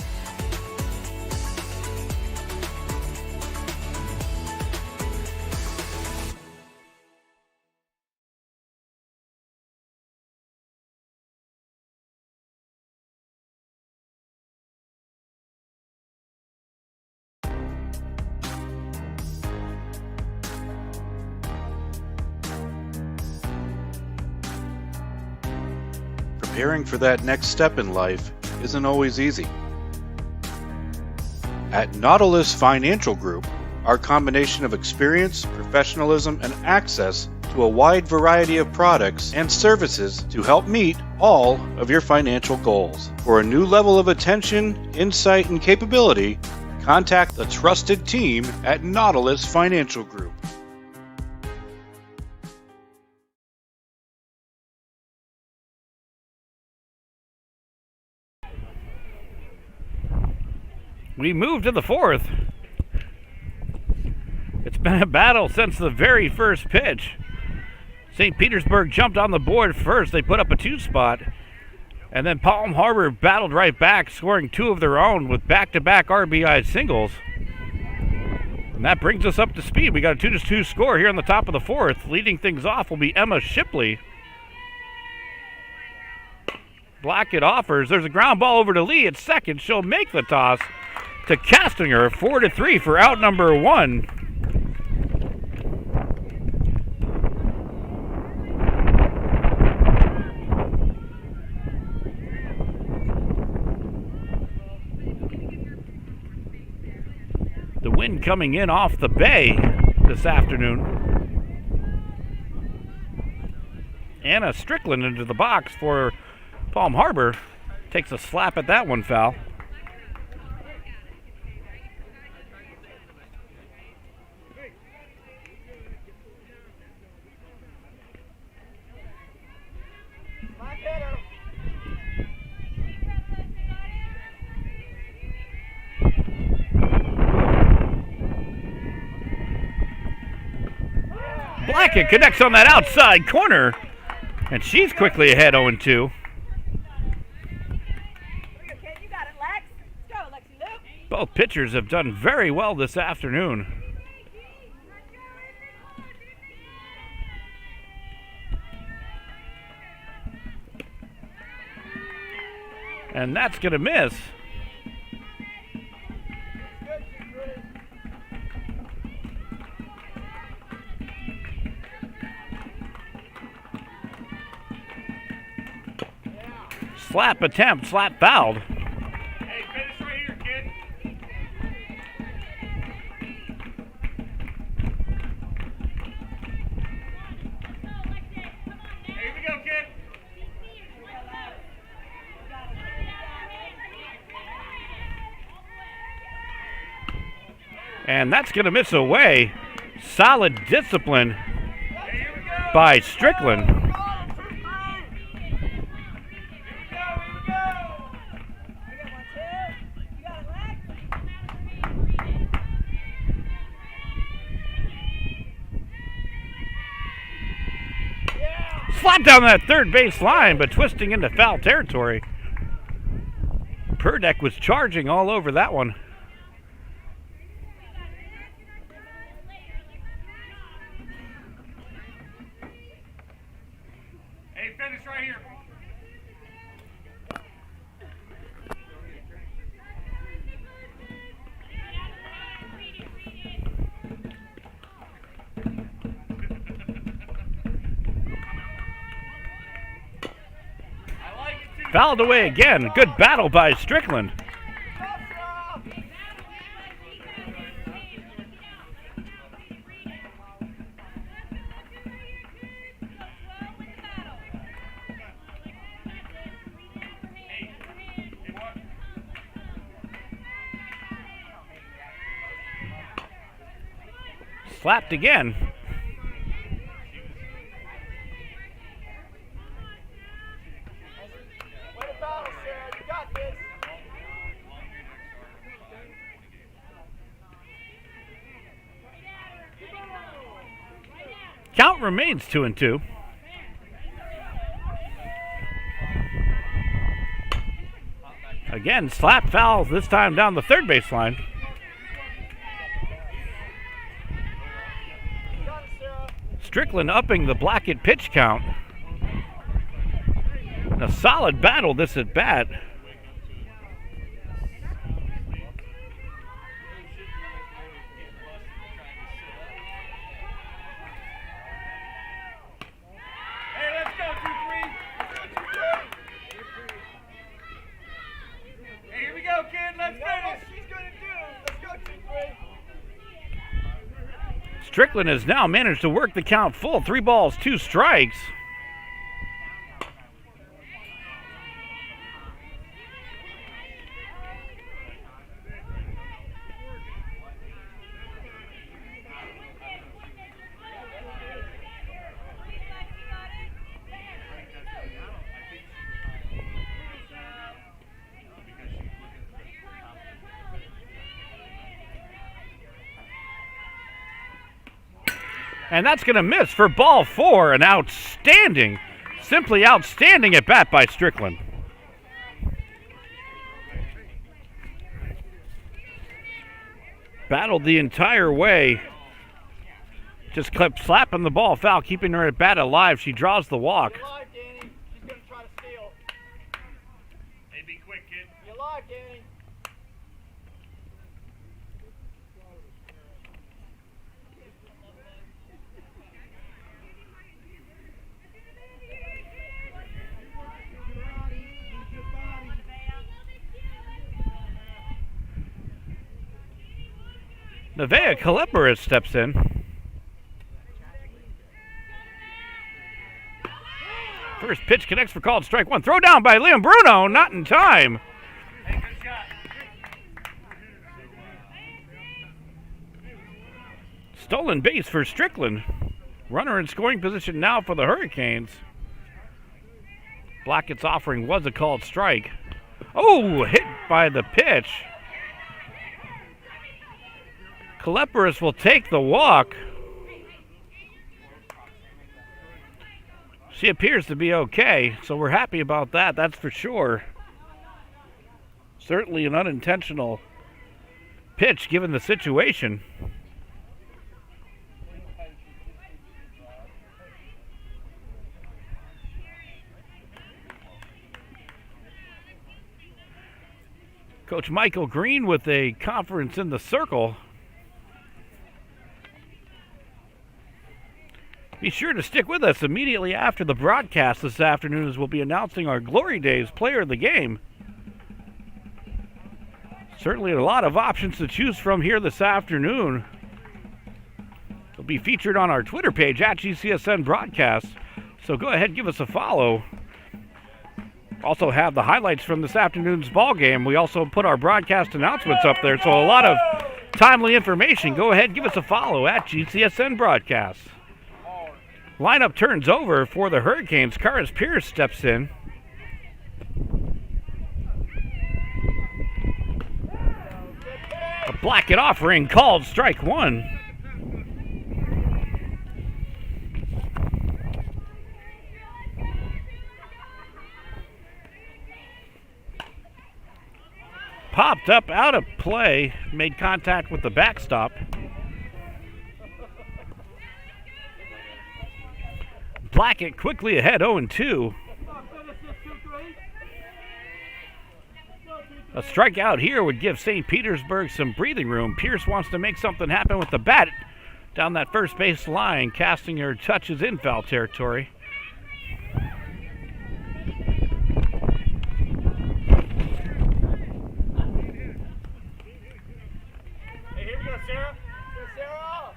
Preparing for that next step in life isn't always easy. At Nautilus Financial Group, our combination of experience, professionalism, and access to a wide variety of products and services to help meet all of your financial goals. For a new level of attention, insight, and capability, contact the trusted team at Nautilus Financial Group. We move to the fourth. It's been a battle since the very first pitch. St. Petersburg jumped on the board first. They put up a 2 spot. And then Palm Harbor battled right back, scoring 2 of their own with back-to-back RBI singles. And that brings us up to speed. We got a 2-2 score here on the top of the fourth. Leading things off will be Emma Shipley. Blackett offers. There's a ground ball over to Lee at second. She'll make the toss to Castinger. 4-3 for out number 1. The wind coming in off the bay this afternoon. Anna Strickland into the box for Palm Harbor. Takes a slap at that one, foul. Blackett connects on that outside corner, and she's quickly ahead 0-2. Both pitchers have done very well this afternoon. And that's going to miss. Slap attempt, slap fouled. Hey, finish right here, kid. Here we go, kid. And that's going to miss away. Solid discipline by Strickland. Slap down that third base line, but twisting into foul territory. Purdeck was charging all over that one. Hey, finish right here. Fouled away again. Good battle by Strickland. Slapped again. Count remains 2-2. Again, slap foul, this time down the third base line. Strickland upping the Blackett pitch count. A solid battle this at bat. Strickland has now managed to work the count full. 3 balls, 2 strikes. And that's going to miss for ball 4. An outstanding, simply outstanding at bat by Strickland. Battled the entire way. Just kept slapping the ball foul, keeping her at bat alive. She draws the walk. You're alive, Danny. She's going to try to steal. Hey, be quick, kid. You're alive, Danny. Nevaeh Kaliperis steps in. First pitch connects for called strike 1. Throw down by Liam Bruno, not in time. Hey, good shot. Stolen base for Strickland. Runner in scoring position now for the Hurricanes. Blackett's offering was a called strike. Oh, hit by the pitch. Kaliperis will take the walk. She appears to be okay, so we're happy about that, that's for sure. Certainly an unintentional pitch given the situation. Coach Michael Green with a conference in the circle. Be sure to stick with us immediately after the broadcast this afternoon, as we'll be announcing our Glory Days player of the game. Certainly a lot of options to choose from here this afternoon. They'll be featured on our Twitter page at GCSN Broadcast, so go ahead and give us a follow. Also have the highlights from this afternoon's ball game. We also put our broadcast announcements up there, so a lot of timely information. Go ahead and give us a follow at GCSN Broadcast. Lineup turns over for the Hurricanes. Karis Pierce steps in. A Blackett offering called strike 1. Popped up out of play, made contact with the backstop. Blackett quickly ahead, 0-2. A strikeout here would give St. Petersburg some breathing room. Pierce wants to make something happen with the bat down that first base line. Castinger touches in foul territory. Hey, here we go, Sarah. Go, Sarah.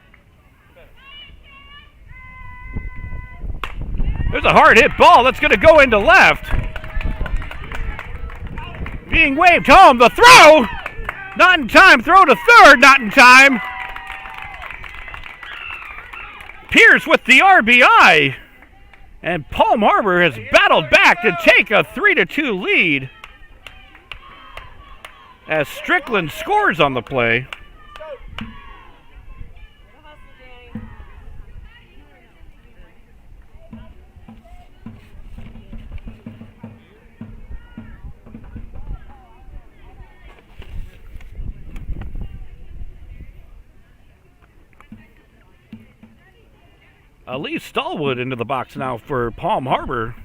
There's a hard hit ball that's going to go into left. Being waved home. The throw! Not in time. Throw to third. Not in time. Pierce with the RBI. And Palm Harbor has battled back to take a 3-2 lead as Strickland scores on the play. Elise Stallwood into the box now for Palm Harbor.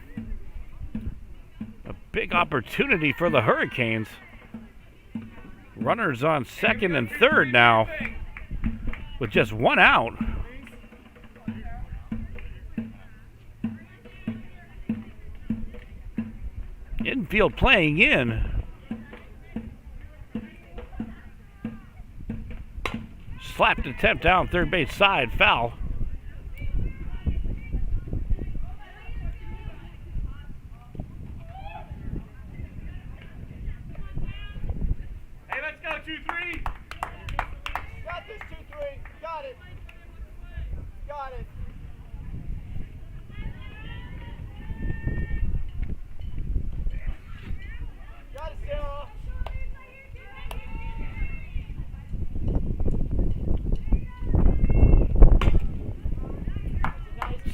A big opportunity for the Hurricanes. Runners on second and third now with just one out. Infield playing in. Slapped attempt down third base side, foul. Hey, let's go, 2-3. Got this, 2-3. Got it. Got it. Got it, Sarah.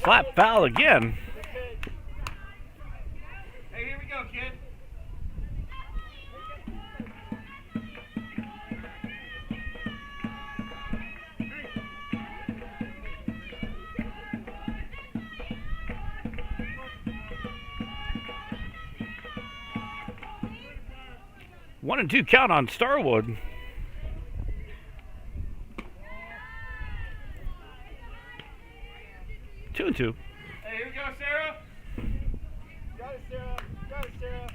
Slap foul again. Hey, here we go, kid. One and two count on Starwood. Two and two. Hey, here we go, Sarah. Got it, Sarah. Got it, Sarah.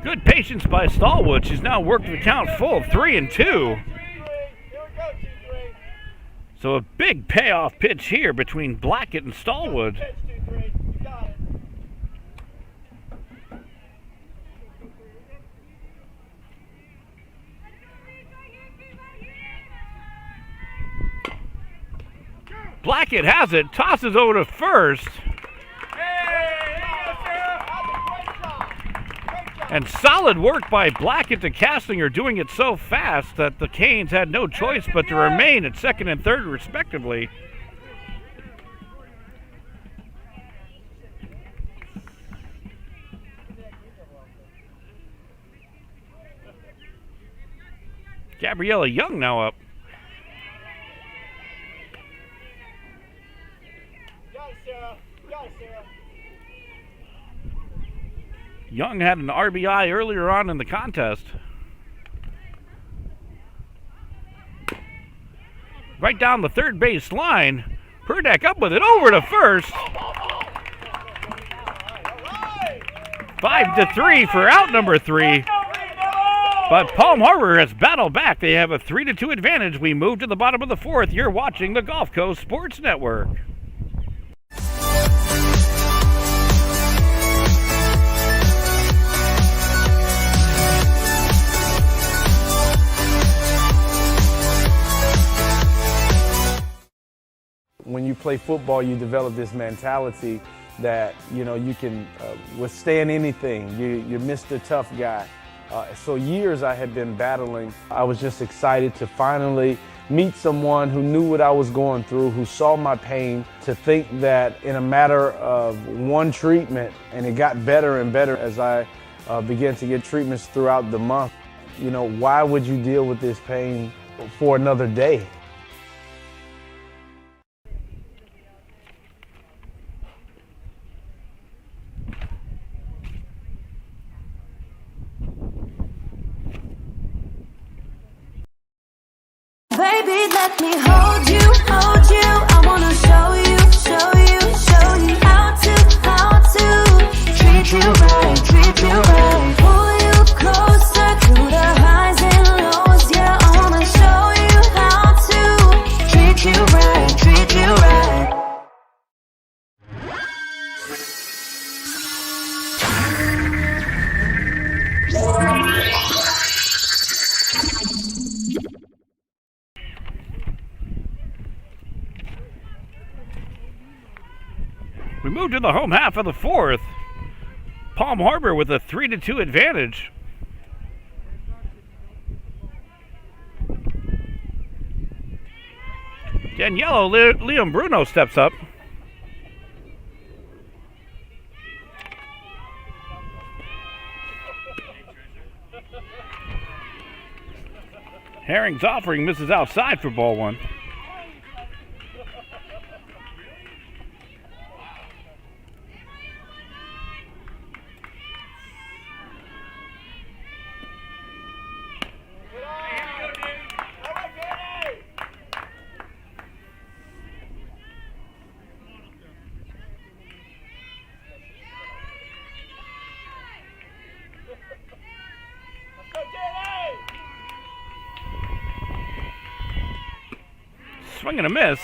Good patience by Stallwood. She's now worked the count full, 3 and 2. Here we go, 2-3. So a big payoff pitch here between Blackett and Stallwood. Pitch, 2-3. You got it. Blackett has it, tosses over to first. And solid work by Blackett to Castlinger, doing it so fast that the Canes had no choice but to remain at second and third respectively. Gabriella Young now up. Got it, Sarah. Got it, Sarah. Young had an RBI earlier on in the contest. Right down the third base line. Purdak up with it, over to first. 5-3 for out number 3. But Palm Harbor has battled back. They have a 3-2 advantage. We move to the bottom of the fourth. You're watching the Gulf Coast Sports Network. When you play football, you develop this mentality that, you know, you can withstand anything. You're Mr. Tough Guy. So years I had been battling. I was just excited to finally meet someone who knew what I was going through, who saw my pain, to think that in a matter of one treatment, and it got better and better as I began to get treatments throughout the month. You know, why would you deal with this pain for another day? Baby, let me hold you, hold you. I wanna show you, show you, show you how to treat you right, treat you right. Pull you closer through the highs and lows. Yeah, I wanna show you how to treat you right, treat you right. We move to the home half of the fourth. Palm Harbor with a 3-2 advantage. Daniello Liam Bruno steps up. Herring's offering misses outside for ball one. Swing and a miss.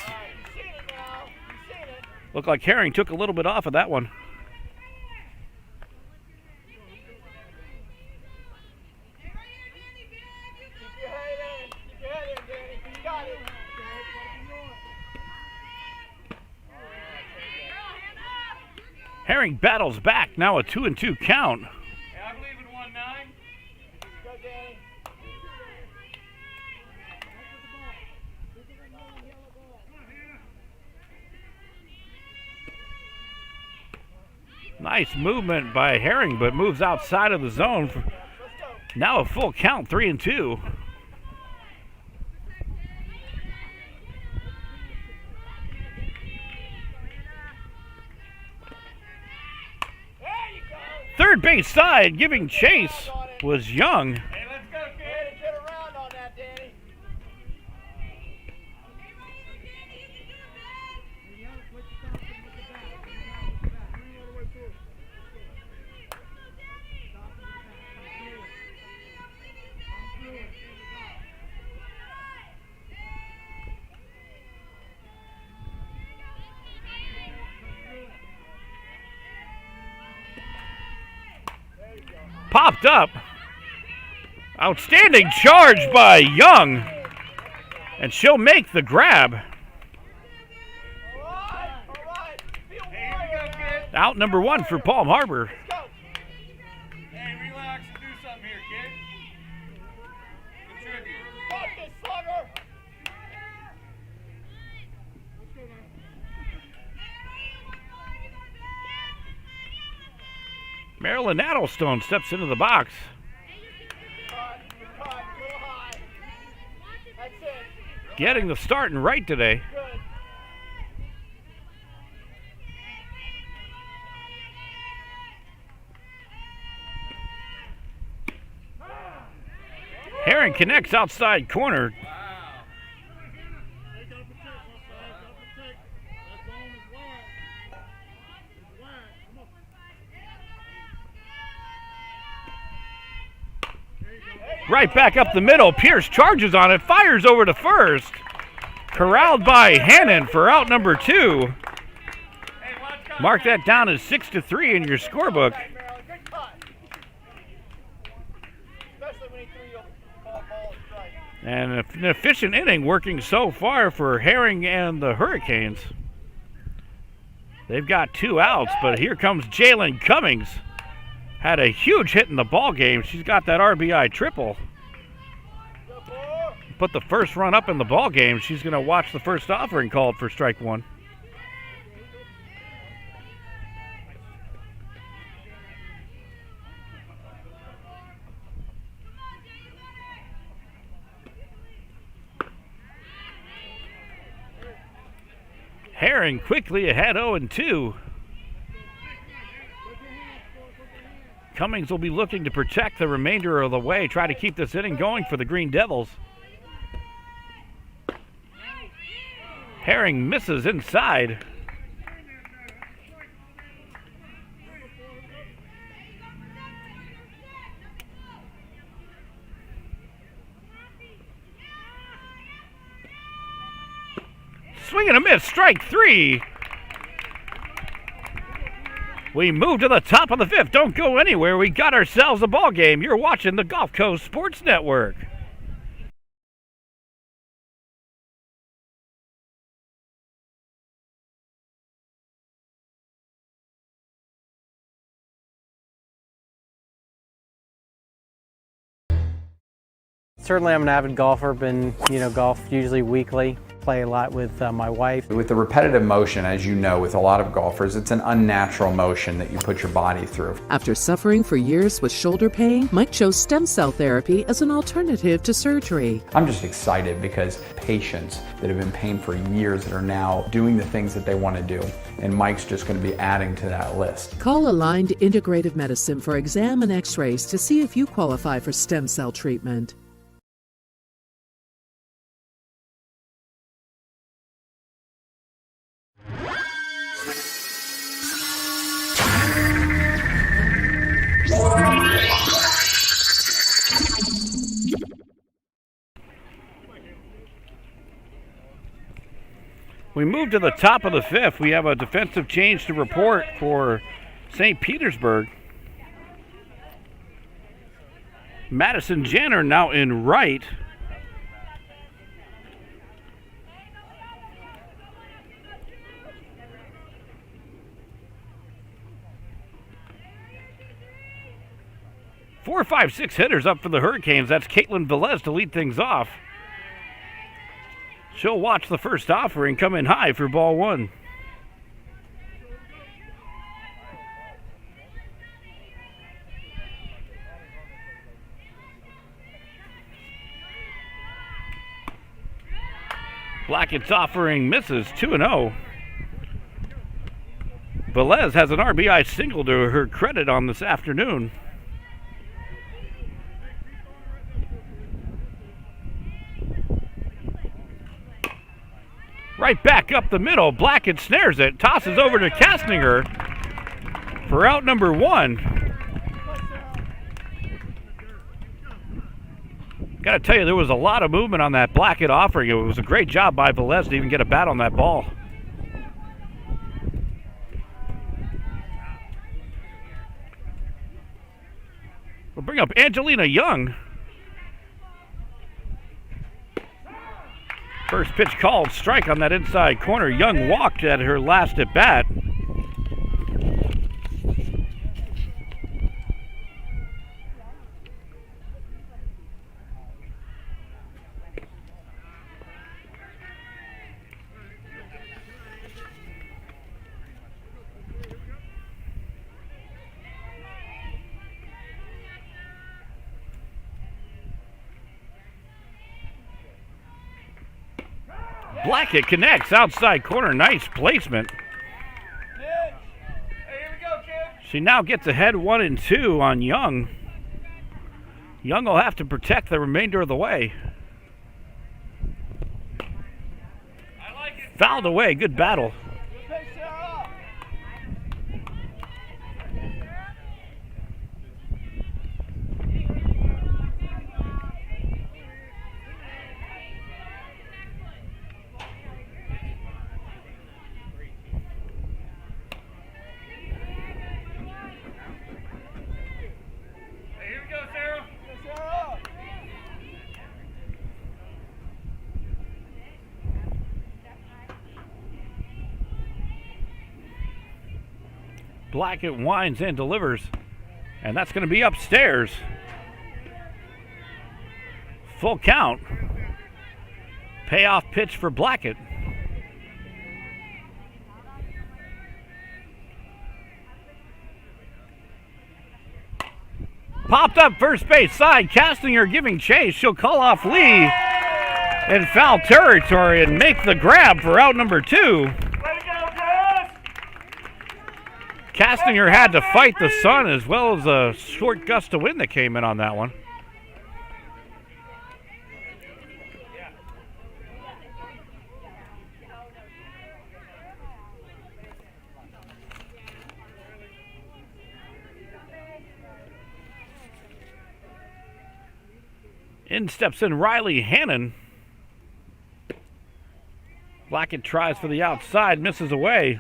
Looked like Herring took a little bit off of that one. Herring battles back, now a 2-2 count. Yeah, I believe in 1-9. Go, Danny. Nice movement by Herring, but moves outside of the zone. Now a full count, 3-2. Third base side, giving chase was Young. Hey, let's go, kid. Get around on that, Danny. Popped up. Outstanding charge by Young. And she'll make the grab. Out number 1 for Palm Harbor. Hey, relax and do something here, kid. Contribute. Fuck this slugger! Marilyn Addlestone steps into the box. Getting the start and right today. Herring connects outside corner. Right back up the middle. Pierce charges on it, fires over to first. Corralled by Hannon for out number 2. Mark that down as 6-3 in your scorebook. And an efficient inning working so far for Herring and the Hurricanes. They've got 2 outs, but here comes Jalen Cummings. Had a huge hit in the ball game. She's got that RBI triple. Put the first run up in the ball game. She's going to watch the first offering called for strike 1. Herring quickly ahead 0-2. Cummings will be looking to protect the remainder of the way, try to keep this inning going for the Green Devils. Herring misses inside. Swing and a miss, strike 3. We move to the top of the 5th. Don't go anywhere. We got ourselves a ball game. You're watching the Gulf Coast Sports Network. Certainly I'm an avid golfer, been, golf usually weekly. Play a lot with my wife. With the repetitive motion, as you know, with a lot of golfers, it's an unnatural motion that you put your body through. After suffering for years with shoulder pain, Mike chose stem cell therapy as an alternative to surgery. I'm just excited because patients that have been in pain for years that are now doing the things that they want to do, and Mike's just going to be adding to that list. Call Aligned Integrative Medicine for exam and x-rays to see if you qualify for stem cell treatment. We move to the top of the 5th. We have a defensive change to report for St. Petersburg. Madison Janner now in right. 4, 5, 6 hitters up for the Hurricanes. That's Caitlin Velez to lead things off. She'll watch the first offering come in high for ball one. Blackett's offering misses 2-0. Velez has an RBI single to her credit on this afternoon. Right back up the middle. Blackett snares it, tosses over to Kastninger for out number 1. Got to tell you, there was a lot of movement on that Blackett offering. It was a great job by Velez to even get a bat on that ball. We'll bring up Angelina Young. First pitch called, strike on that inside corner. Young walked at her last at bat. Blackett connects, outside corner, nice placement. She now gets ahead 1-2 on Young. Young will have to protect the remainder of the way. Fouled away, good battle. Blackett winds and delivers, and that's going to be upstairs. Full count. Payoff pitch for Blackett. Popped up first base side. Kastninger giving chase. She'll call off Lee in foul territory and make the grab for out number 2. Kastninger had to fight the sun as well as a short gust of wind that came in on that one. In steps in Riley Hannon. Blackett tries for the outside, misses away.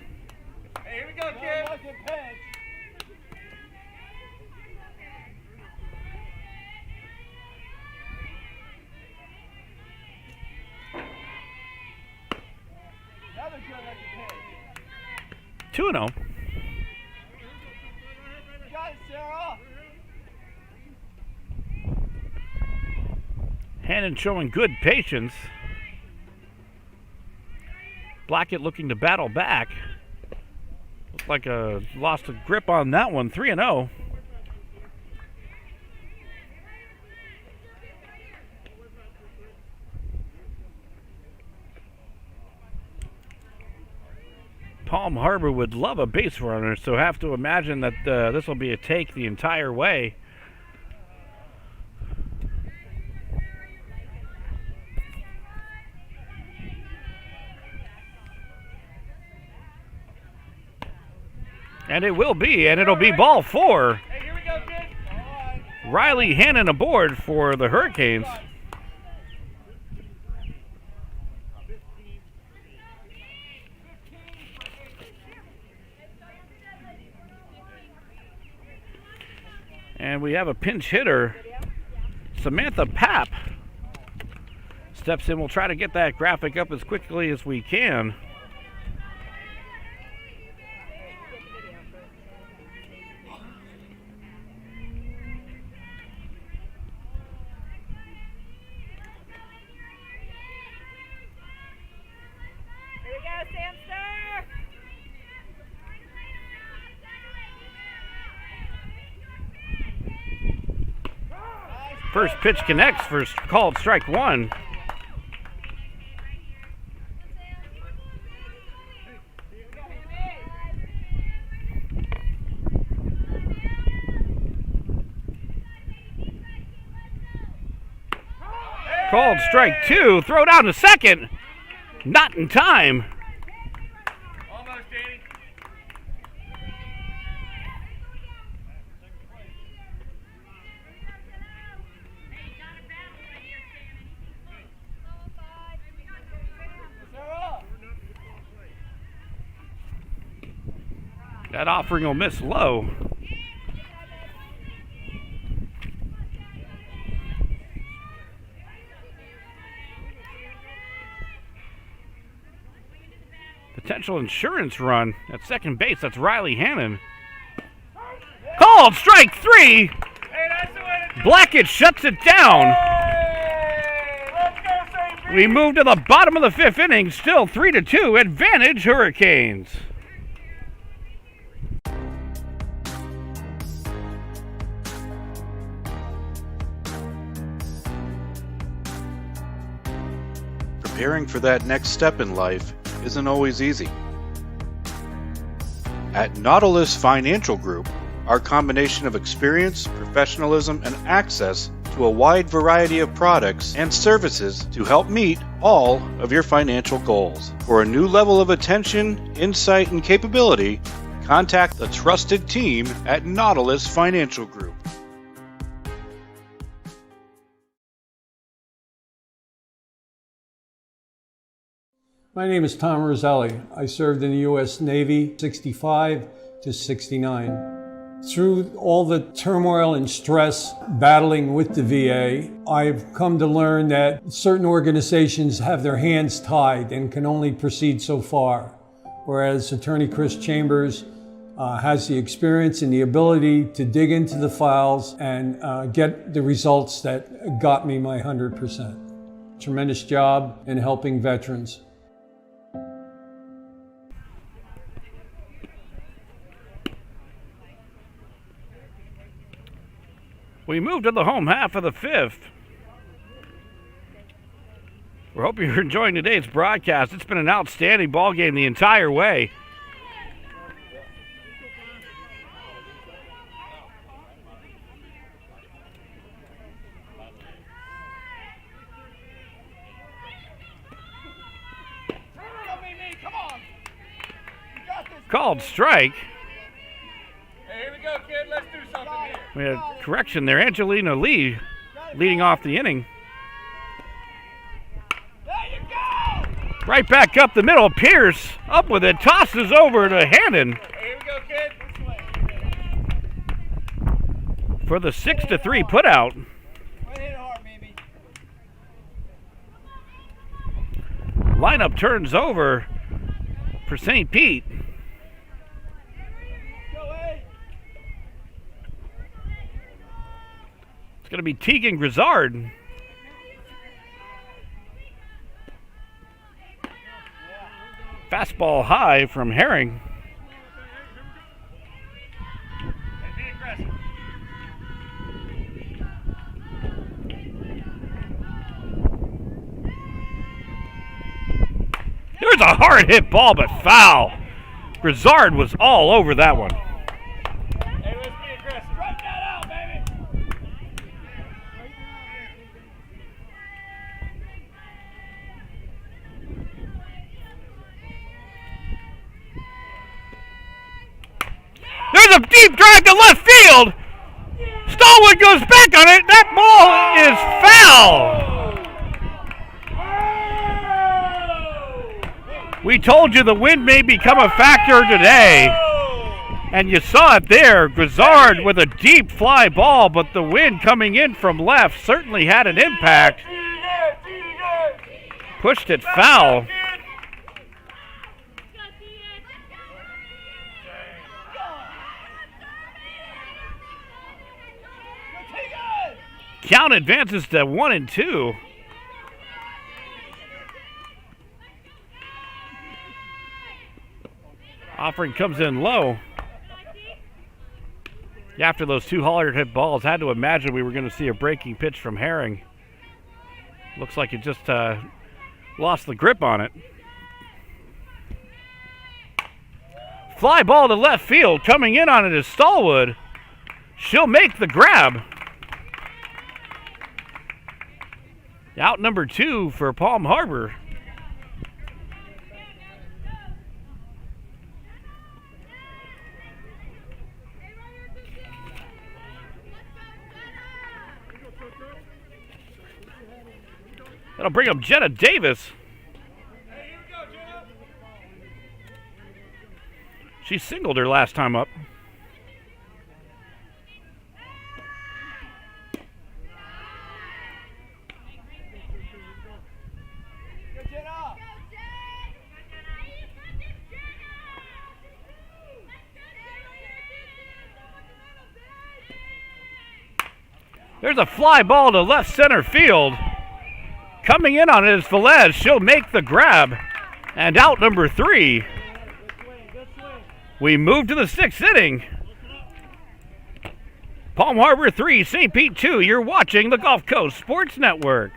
Hey, here we go, kid. Another good at the pitch. 2-0. Got it, Sarah. Hannon showing good patience. Blackett looking to battle back. Looked like lost a grip on that one. 3-0. Palm Harbor would love a base runner, so have to imagine that this will be a take the entire way. And it will be, and it'll be ball 4. Hey, here we go, kid. Riley Hannon aboard for the Hurricanes. And we have a pinch hitter, Samantha Papp. Steps in. We'll try to get that graphic up as quickly as we can. First pitch connects for called strike one. Called strike two. Throw down to second. Not in time. Almost, Danny. That offering will miss low. Potential insurance run at second base. That's Riley Hannon. Called strike three. Hey, that's the way to do it. Blackett shuts it down. Hey, let's go, St. Pete. We move to the bottom of the fifth inning. Still 3-2. Advantage Hurricanes. Preparing for that next step in life isn't always easy. At Nautilus Financial Group, our combination of experience, professionalism, and access to a wide variety of products and services to help meet all of your financial goals. For a new level of attention, insight, and capability, contact the trusted team at Nautilus Financial Group. My name is Tom Roselli. I served in the U.S. Navy 65 to 69. Through all the turmoil and stress battling with the VA, I've come to learn that certain organizations have their hands tied and can only proceed so far, whereas Attorney Chris Chambers has the experience and the ability to dig into the files and get the results that got me my 100%. Tremendous job in helping veterans. We move to the home half of the fifth. We hope you're enjoying today's broadcast. It's been an outstanding ball game the entire way. Come on. You got this. Called strike. Hey, here we go, kid. Let's do something here. We had a correction there. Angelina Lee leading off the inning. There you go. Right back up the middle. Pierce up with it. Tosses over to Hannon Hey, here we go, kid. This way. for the 6-3 putout. Hit it hard, Mimi. Lineup turns over for St. Pete. Go, hey. It's going to be Tegan Grizzard. Fastball high from Herring. Hey, be aggressive. There's a hard hit ball, but foul. Grizzard was all over that one. Hey, let's be aggressive. Strike that out, baby. There's a deep drive to left field. Stallwood goes back on it. That ball is foul. We told you the wind may become a factor today. And you saw it there. Grizzard with a deep fly ball, but the wind coming in from left certainly had an impact. Pushed it foul. Count advances to 1-2. Offering comes in low. After those two hard hit balls, had to imagine we were going to see a breaking pitch from Herring. Looks like it just lost the grip on it. Fly ball to left field. Coming in on it is Stallwood. She'll make the grab. Out number 2 for Palm Harbor. That'll bring up Jenna Davis. She singled her last time up. There's a fly ball to left center field. Coming in on it is Velez. She'll make the grab. And out number 3. We move to the 6th inning. Palm Harbor 3, St. Pete 2. You're watching the Gulf Coast Sports Network.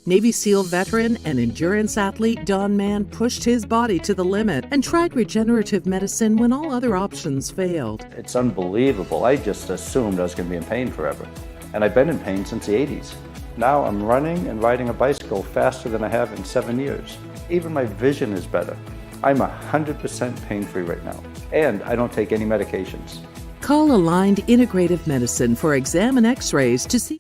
Navy SEAL veteran and endurance athlete Don Mann pushed his body to the limit and tried regenerative medicine when all other options failed. It's unbelievable. I just assumed I was going to be in pain forever. And I've been in pain since the 80s. Now I'm running and riding a bicycle faster than I have in 7 years. Even my vision is better. I'm 100% pain-free right now. And I don't take any medications. Call Aligned Integrative Medicine for exam and x-rays to see.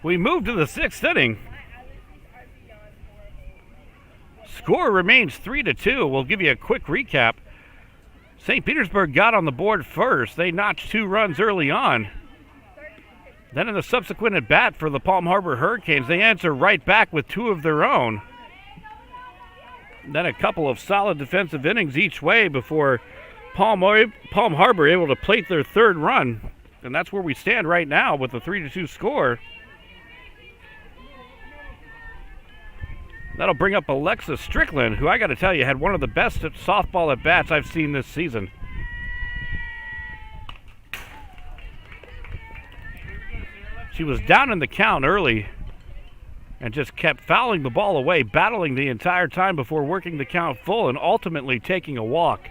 We move to the 6th inning. Score remains 3-2. We'll give you a quick recap. St. Petersburg got on the board first. They notched 2 runs early on. Then in the subsequent at bat for the Palm Harbor Hurricanes, they answer right back with 2 of their own. Then a couple of solid defensive innings each way before Palm Harbor able to plate their 3rd run. And that's where we stand right now with the 3-2 score. That'll bring up Alexa Strickland, who I got to tell you had one of the best softball at-bats I've seen this season. She was down in the count early and just kept fouling the ball away, battling the entire time before working the count full and ultimately taking a walk.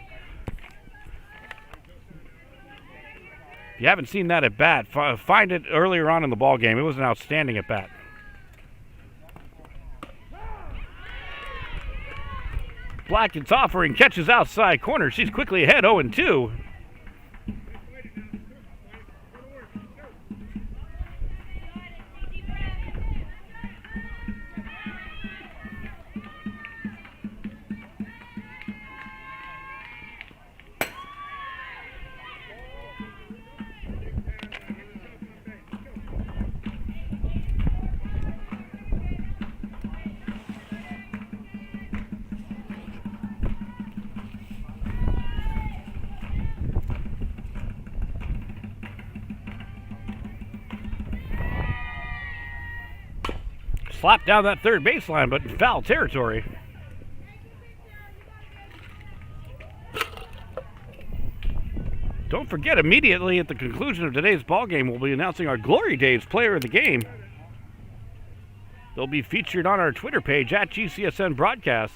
If you haven't seen that at-bat, find it earlier on in the ball game. It was an outstanding at-bat. Blackett's offering, catches outside corner. She's quickly ahead, 0-2. Slapped down that third baseline, but in foul territory. Don't forget, immediately at the conclusion of today's ballgame, we'll be announcing our Glory Days player of the game. They'll be featured on our Twitter page at GCSN Broadcast,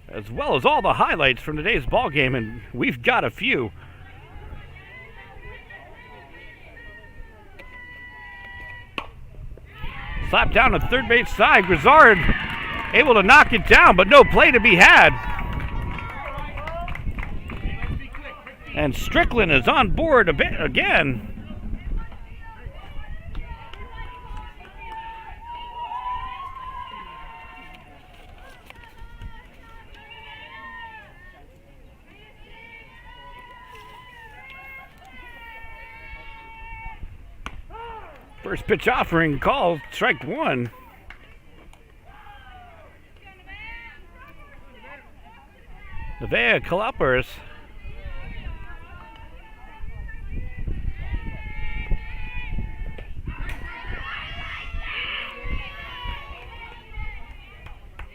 as well as all the highlights from today's ballgame, and we've got a few. Slap down to third base side. Grizzard able to knock it down, but no play to be had. And Strickland is on board again. First pitch offering called, strike one. Nevaeh Kalupers.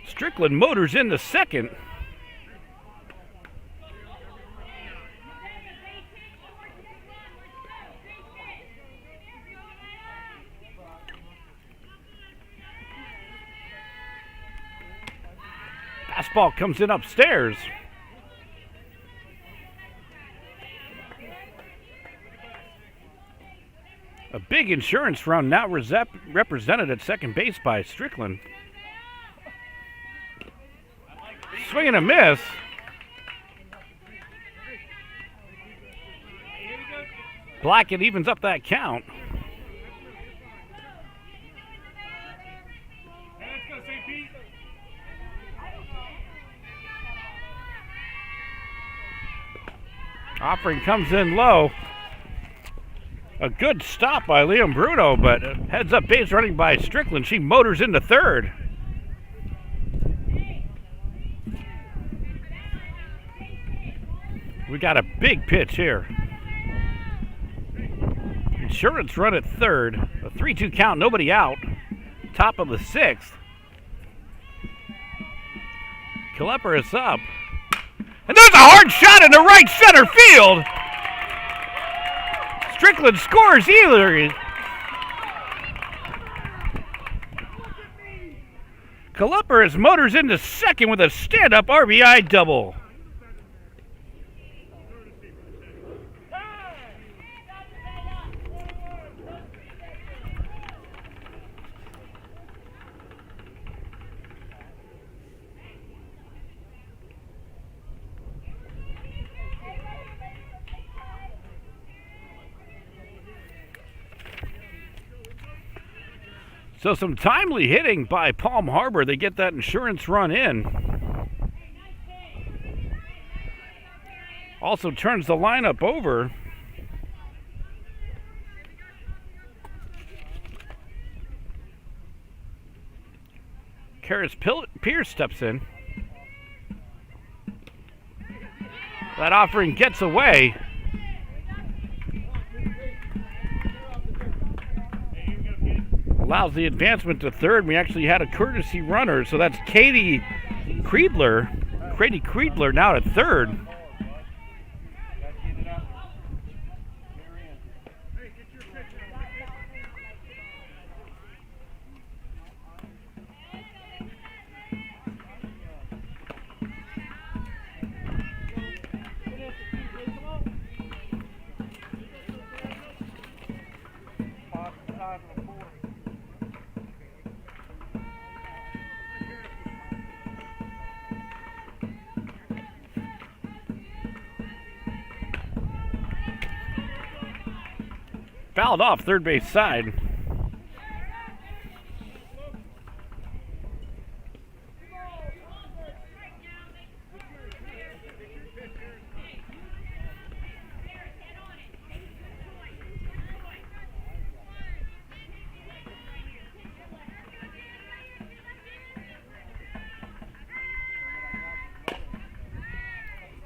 Strickland motors in the second. Fastball comes in upstairs. A big insurance run now represented at second base by Strickland. Swing and a miss. Blackett evens up that count. Offering comes in low. A good stop by Liam Bruno, but heads up base running by Strickland. She motors into third. We got a big pitch here. Insurance run at third. A 3-2 count, nobody out. Top of the sixth. Klepper is up. And there's a hard shot in the right center field. Strickland scores easily. Klepper is motors into second with a stand-up RBI double. So some timely hitting by Palm Harbor. They get that insurance run in. Also turns the lineup over. Karis Pierce steps in. That offering gets away. Allows the advancement to third. We actually had a courtesy runner, so that's Katie Creedler now at third. Fouled off third base side.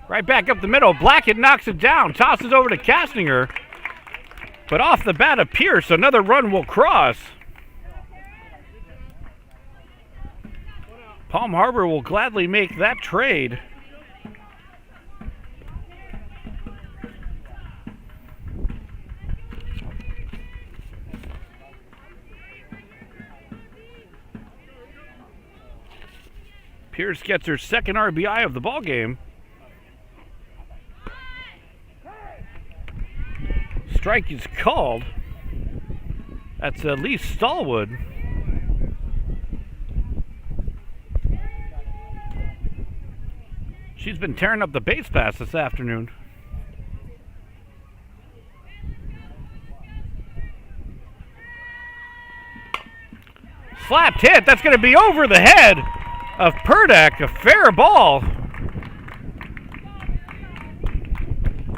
Right back up the middle. Blackett knocks it down, tosses over to Castinger. But off the bat of Pierce, another run will cross. Palm Harbor will gladly make that trade. Pierce gets her second RBI of the ballgame. Strike is called. That's Elise Stallwood. She's been tearing up the base pass this afternoon. Slapped hit. That's going to be over the head of Purdak. A fair ball.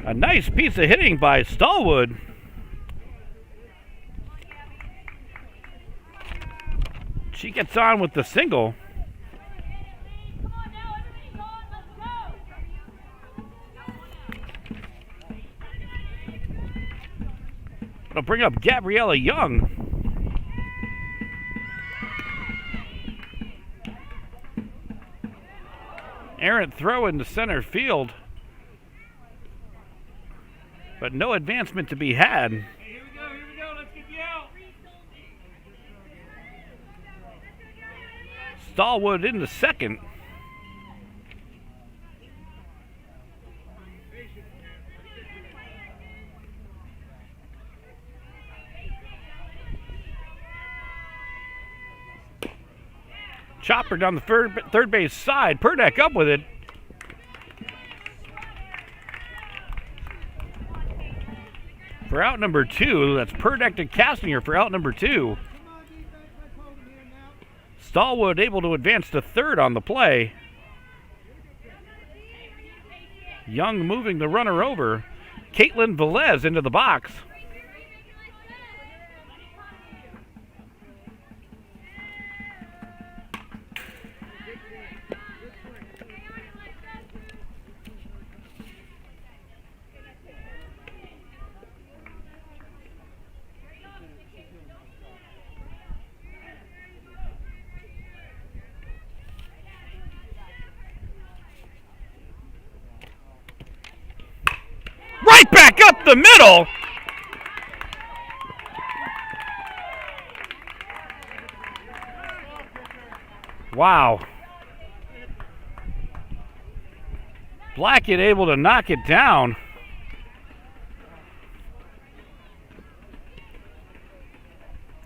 A nice piece of hitting by Stallwood. She gets on with the single. It'll bring up Gabriella Young. Errant throw into center field. But no advancement to be had. Here we go, let's get you out. Stallwood into second. Chopper down the third base side. Purdak up with it. For out number 2, that's Purdak to Castinger for out number 2. Stallwood able to advance to third on the play. Young moving the runner over. Caitlin Velez into the box. Right back up the middle. Wow. Blackett able to knock it down.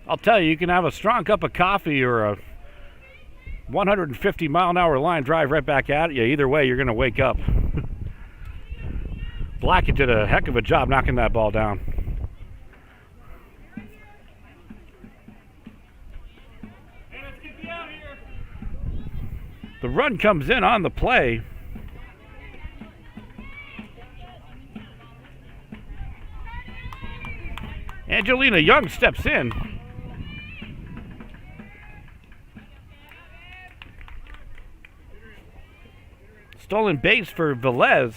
I'll tell you, you can have a strong cup of coffee or a 150-mile-an-hour line drive right back at you. Either way, you're going to wake up. Blackett did a heck of a job knocking that ball down. Hey, let's get you out here. The run comes in on the play. Angelina Young steps in. Stolen base for Velez.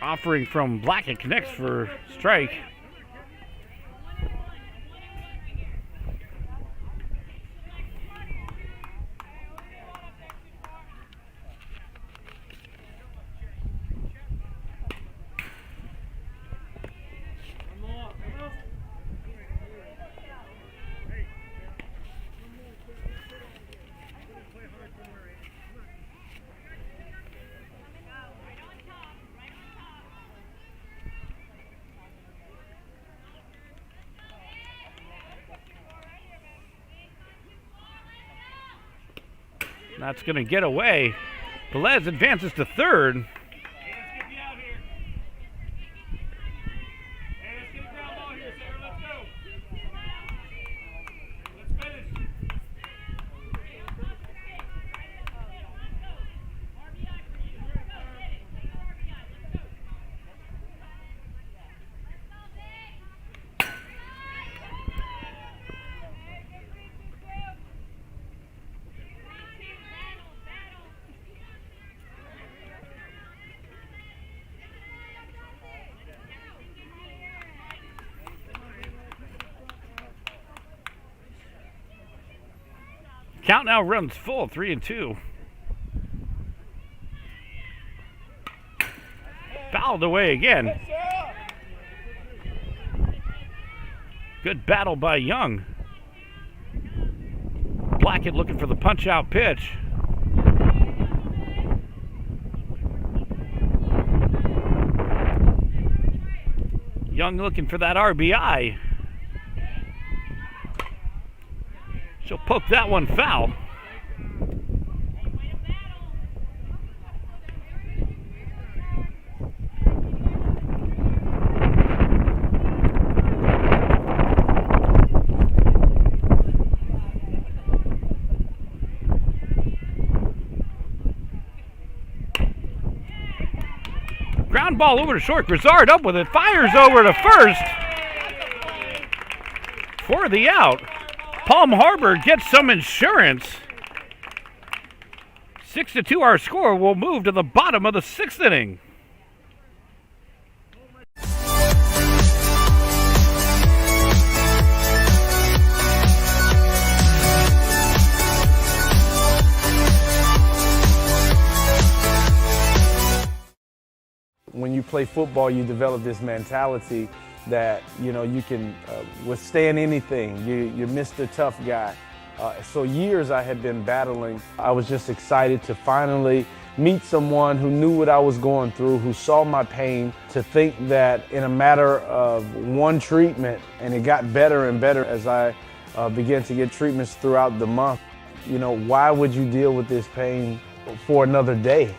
Offering from Blackett connects for strike. That's going to get away. Velez advances to third. Hey, let's get you out here. Hey, let's get a ground ball here, Sarah. Let's go. Let's finish. Count now runs full, 3-2. Fouled away again. Good battle by Young. Blackett looking for the punch-out pitch. Young looking for that RBI. She'll poke that one foul. Ground ball over to short. Grizzard up with it. Fires over to first for the out. Palm Harbor gets some insurance. 6-2 our score. Will move to the bottom of the 6th inning. When you play football, you develop this mentality that, you know, you can withstand anything. You're Mr. Tough Guy. So years I had been battling. I was just excited to finally meet someone who knew what I was going through, who saw my pain, to think that in a matter of one treatment, and it got better and better as I began to get treatments throughout the month. You know, why would you deal with this pain for another day?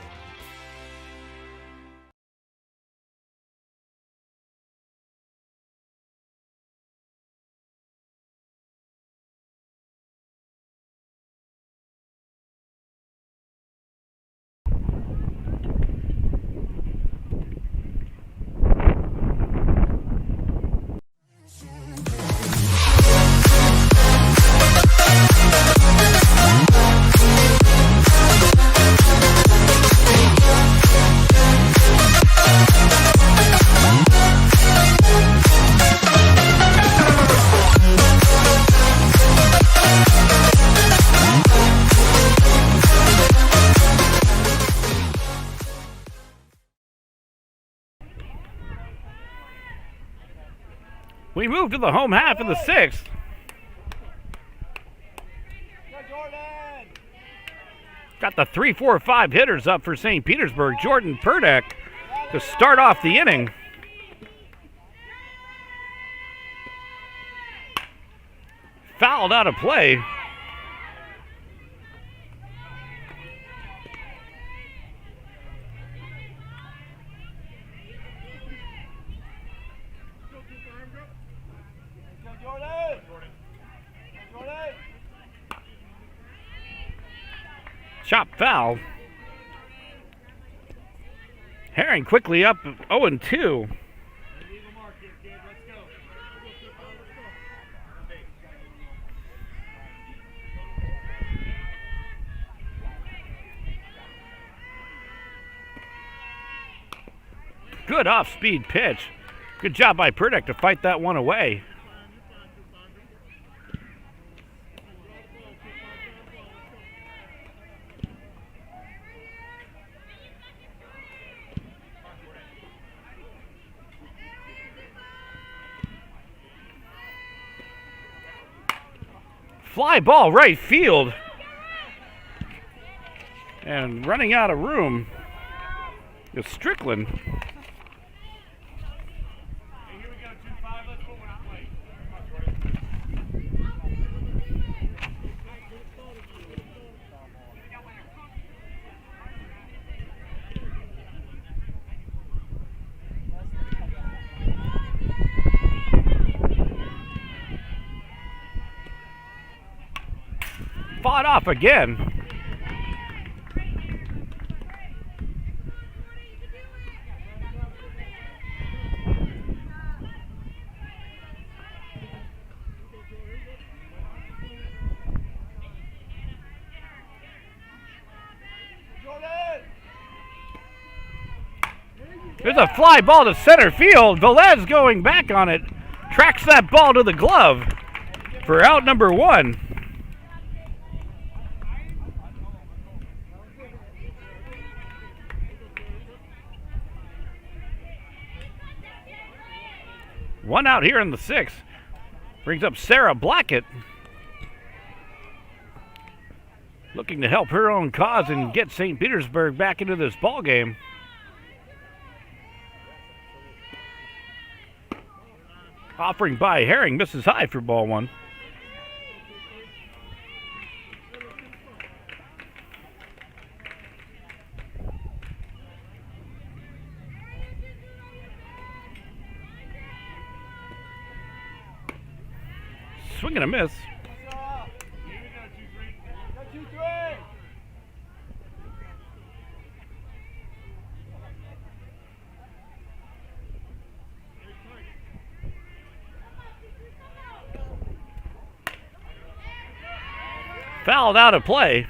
We move to the home half of the 6th. Got the 3-4-5 hitters up for St. Petersburg. Jordan Purdek to start off the inning. Fouled out of play. Chop foul. Herring quickly up 0-2. Good off-speed pitch. Good job by Purdek to fight that one away. Fly ball right field. And running out of room is Strickland. Fought off again. There's a fly ball to center field. Velez going back on it. Tracks that ball to the glove for out number 1. One out here in the 6th. Brings up Sarah Blackett. Looking to help her own cause and get St. Petersburg back into this ball game. Offering by Herring misses high for ball 1. Swing and a miss. Fouled out of play.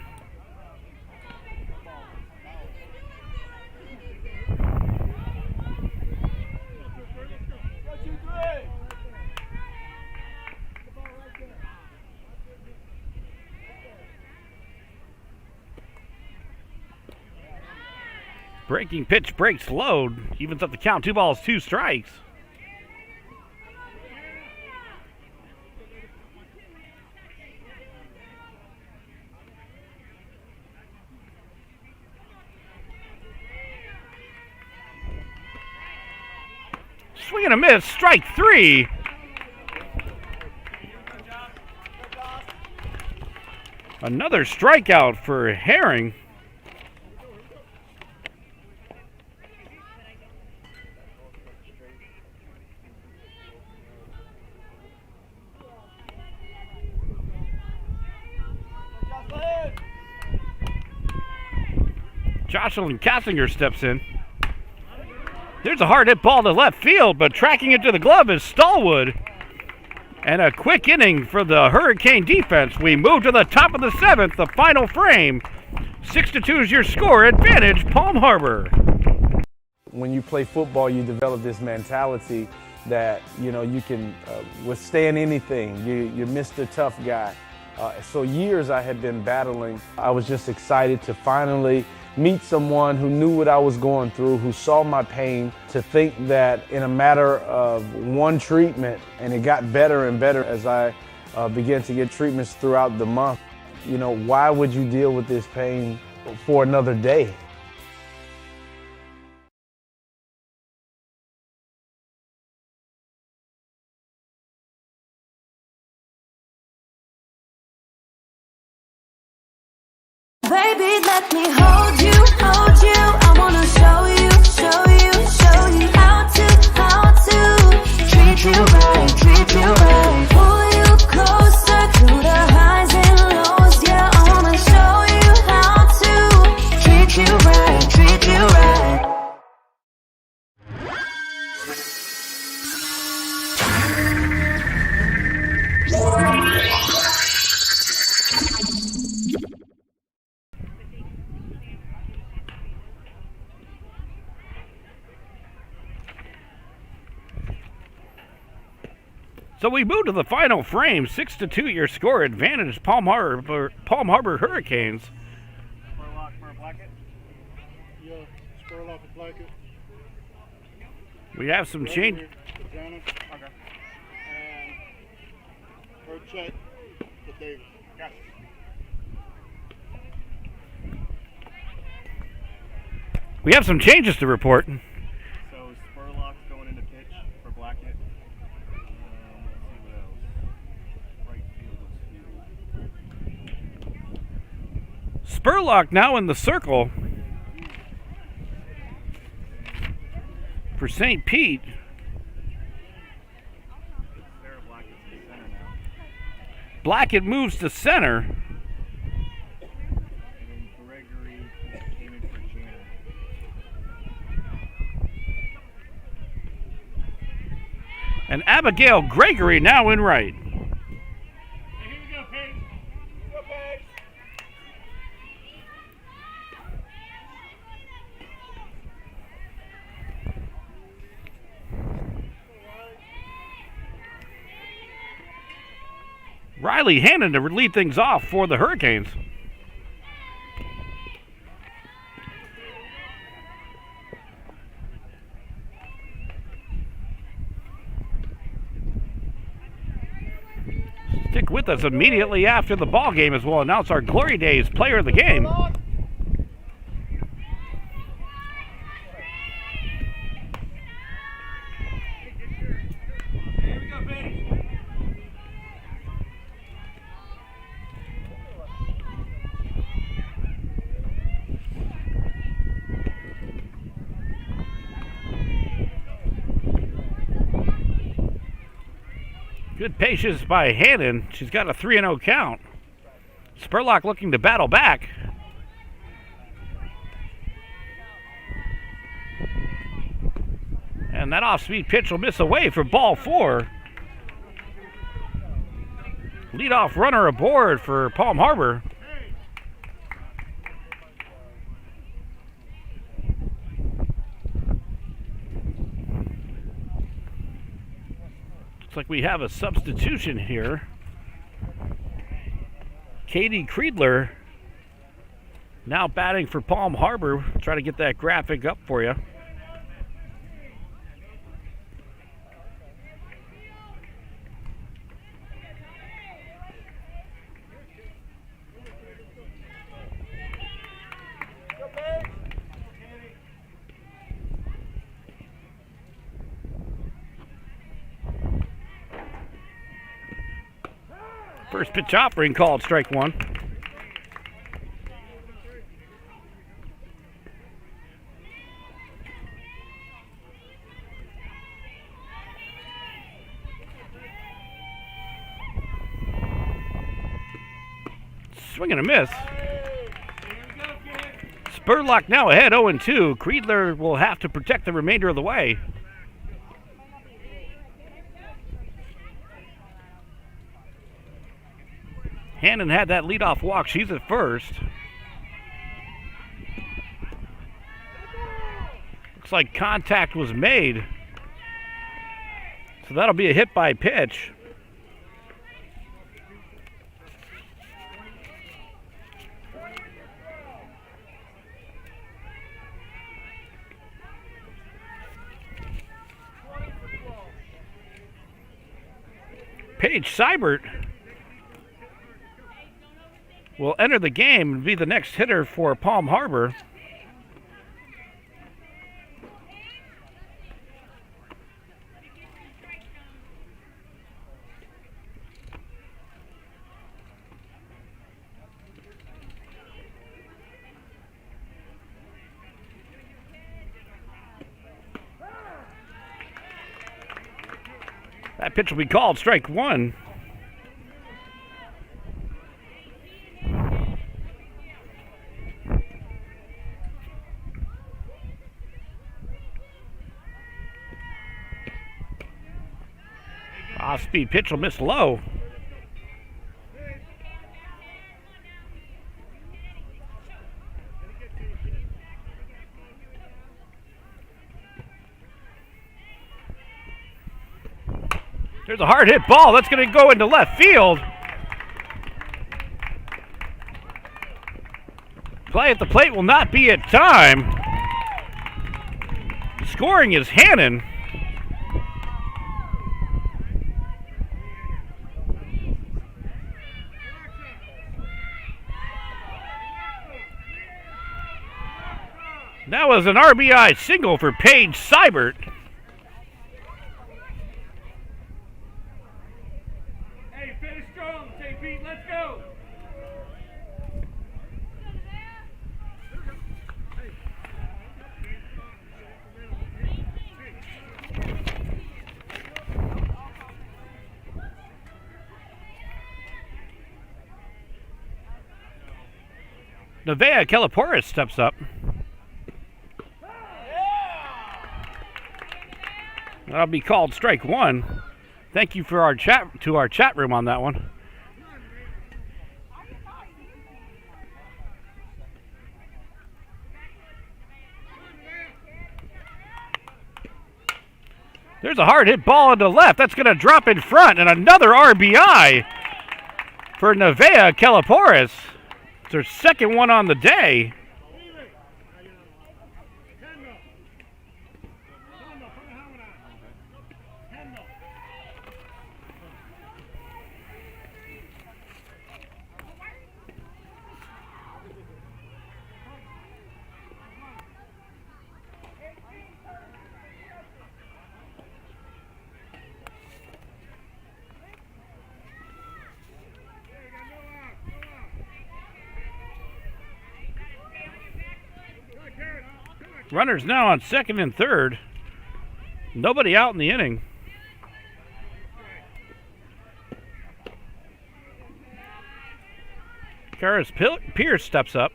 Breaking pitch breaks load. Evens up the count. 2 balls, 2 strikes. Swing and a miss. Strike 3. Another strikeout for Herring. Jocelyn Kassinger steps in. There's a hard hit ball to left field, but tracking it to the glove is Stallwood. And a quick inning for the Hurricane defense. We move to the top of the 7th, the final frame. 6-2 is your score. Advantage, Palm Harbor. When you play football, you develop this mentality that, you know, you can withstand anything. You're Mr. Tough Guy. So years I had been battling. I was just excited to finally meet someone who knew what I was going through, who saw my pain, to think that in a matter of one treatment, and it got better and better as I began to get treatments throughout the month. You know, why would you deal with this pain for another day? Baby, let me hold you, hold you. I wanna show you, show you, show you how to treat you right, treat you right. Pull you closer through the highs and lows. Yeah, I wanna show you how to treat you right, treat you right. So we move to the final frame. 6-2 your score. Advantage, Palm Harbor Hurricanes. Spurlock for a blanket? Yeah, Spurlock for a blanket. We have some change. Okay. And for check for Davis. Gotcha. We have some changes to report. So Spurlock's going into pitch for Blackett. Let's see what else. Right field is field. Spurlock now in the circle for St. Pete. Sarah Blackett's in center now. Blackett moves to center. And then Gregory came in for Janner. And Abigail Gregory now in right. Hey, here we go, Paige. Go, Paige. Riley Hannon to lead things off for the Hurricanes. Stick with us. Immediately after the ball game, as we'll announce our Glory Days player of the game. Here we go, Paige. Good patience by Hannon. She's got a 3-0 count. Spurlock looking to battle back. And that off-speed pitch will miss away for ball 4. Leadoff runner aboard for Palm Harbor. Looks like we have a substitution here. Katie Creedler now batting for Palm Harbor. Try to get that graphic up for you. First pitch offering called strike one. Swing and a miss. Spurlock now ahead 0-2. Creedler will have to protect the remainder of the way. Hannon had that leadoff walk. She's at first. Looks like contact was made. So that'll be a hit by pitch. Paige Seibert will enter the game and be the next hitter for Palm Harbor. That pitch will be called strike one. Off-speed pitch will miss low. There's a hard hit ball. That's going to go into left field. Play at the plate will not be at time. Scoring is Hannon. That was an RBI single for Paige Seibert. Hey, finish strong, St. Pete. Let's go. Nevaeh Kaliporis steps up. That'll be called strike one. Thank you for our chat room on that one. There's a hard hit ball into left. That's going to drop in front, and another RBI for Nevaeh Kaliporis. It's her second one on the day. Runners now on second and third. Nobody out in the inning. Karis Pierce steps up.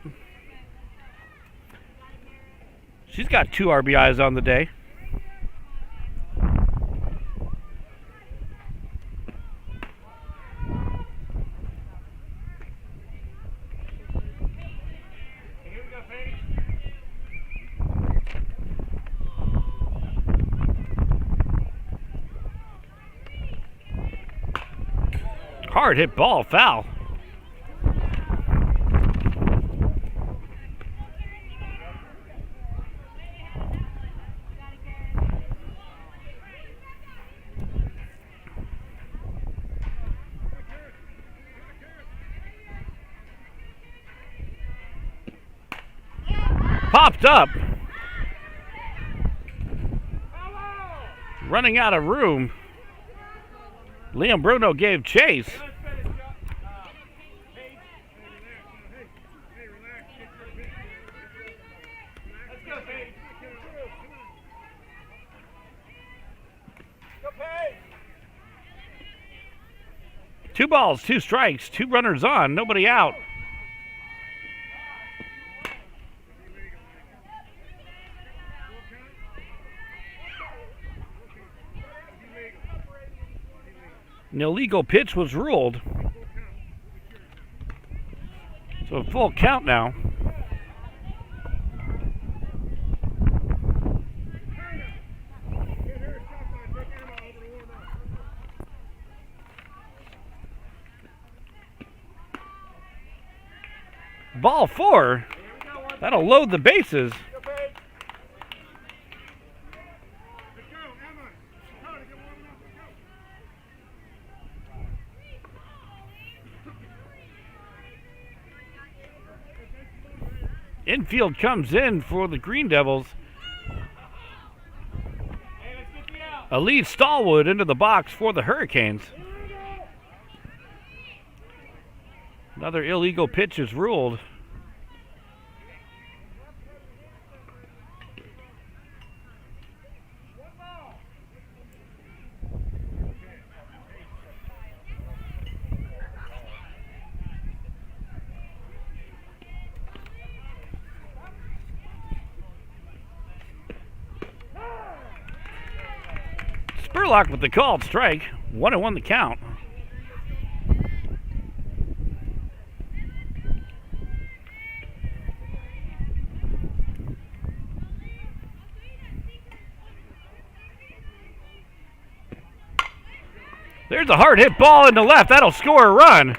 She's got 2 RBIs on the day. hard hit ball, foul. Popped up. Running out of room. Liam Bruno gave chase. Two balls, two strikes, two runners on, nobody out. An illegal pitch was ruled. So a full count now. Ball 4. That'll load the bases. Infield comes in for the Green Devils. Elise Stallwood into the box for the Hurricanes. Another illegal pitch is ruled. Spurlock with the called strike. 1-1 the count. There's a hard hit ball in the left. That'll score a run.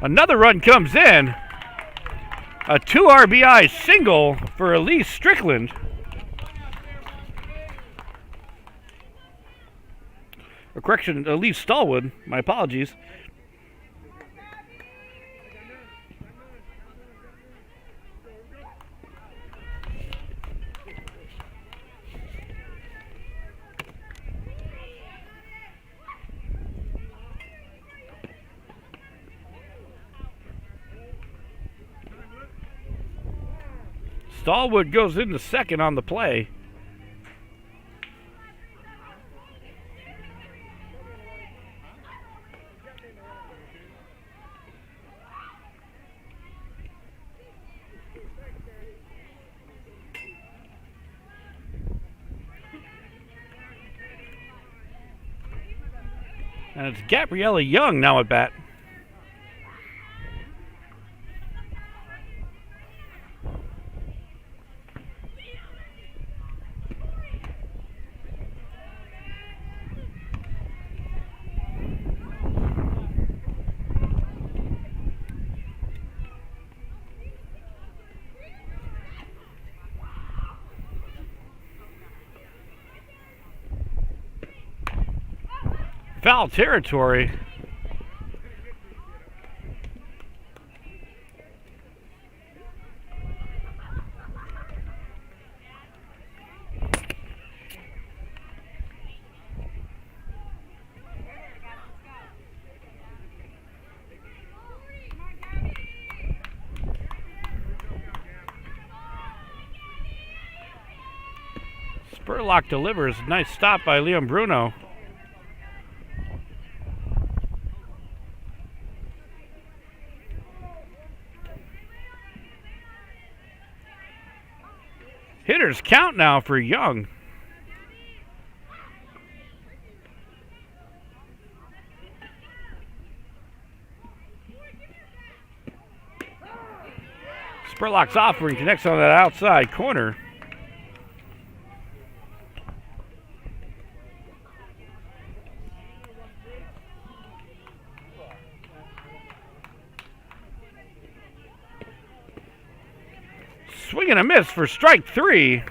Another run comes in. A 2 RBI single for Elise Strickland. Or correction, Elise Stallwood. My apologies. Stallwood goes into second on the play. And it's Gabriella Young now at bat. Foul territory. Spurlock delivers. Nice stop by Liam Bruno. Hitters count now for Young. Spurlock's offering connects on that outside corner. Swing and a miss for strike 3.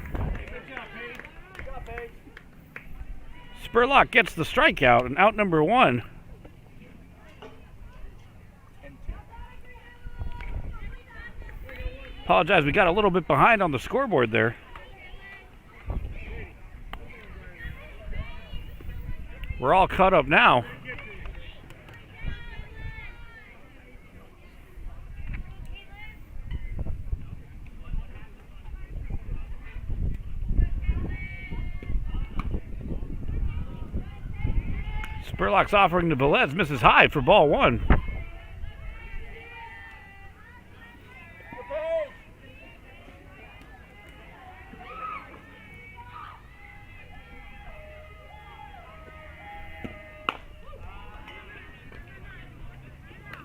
Spurlock gets the strikeout and out number 1. Apologize, we got a little bit behind on the scoreboard there. We're all caught up now. Spurlock's offering to Velez, misses high for ball 1.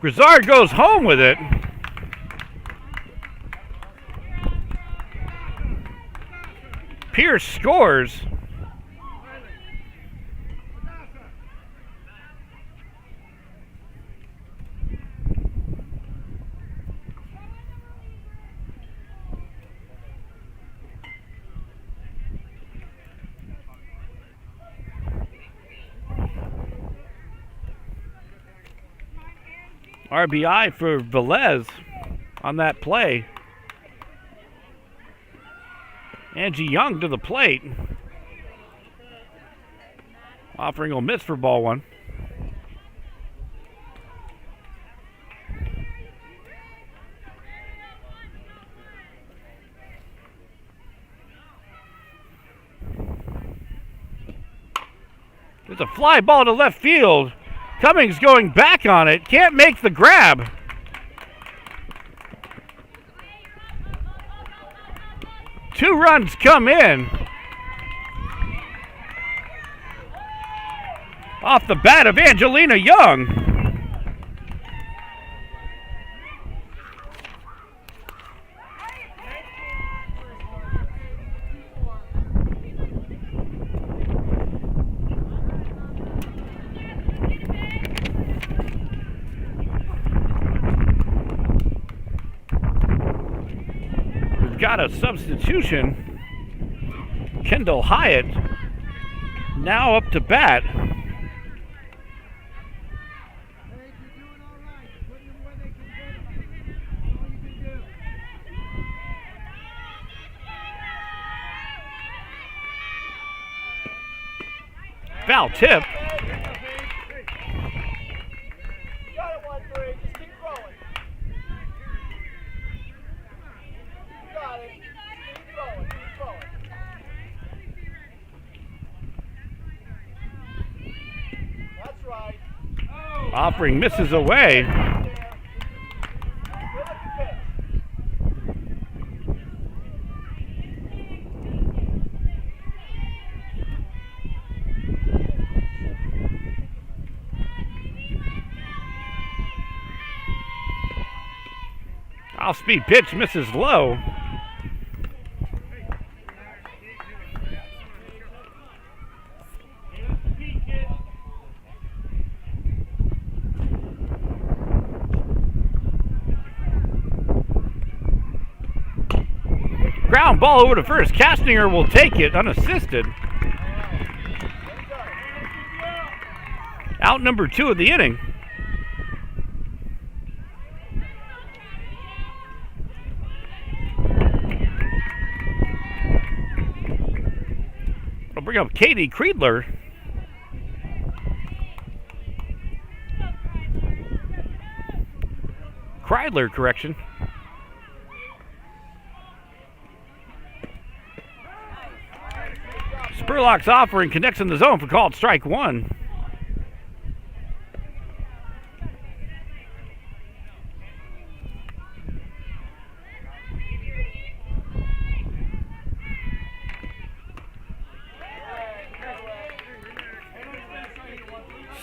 Grizzard goes home with it. Pierce scores. RBI for Velez on that play. Angie Young to the plate. Offering will miss for ball 1. There's a fly ball to left field. Cummings going back on it. Can't make the grab. Two runs come in. Off the bat of Angelina Young. Got a substitution. Kendall Hyatt now up to bat. Foul tip. Offering misses away. Off-speed pitch misses low. Ground ball over to first. Castninger will take it unassisted. Out number 2 of the inning. I'll bring up Katie Creedler. Kreidler, correction. Spurlock's offering connects in the zone for called strike 1.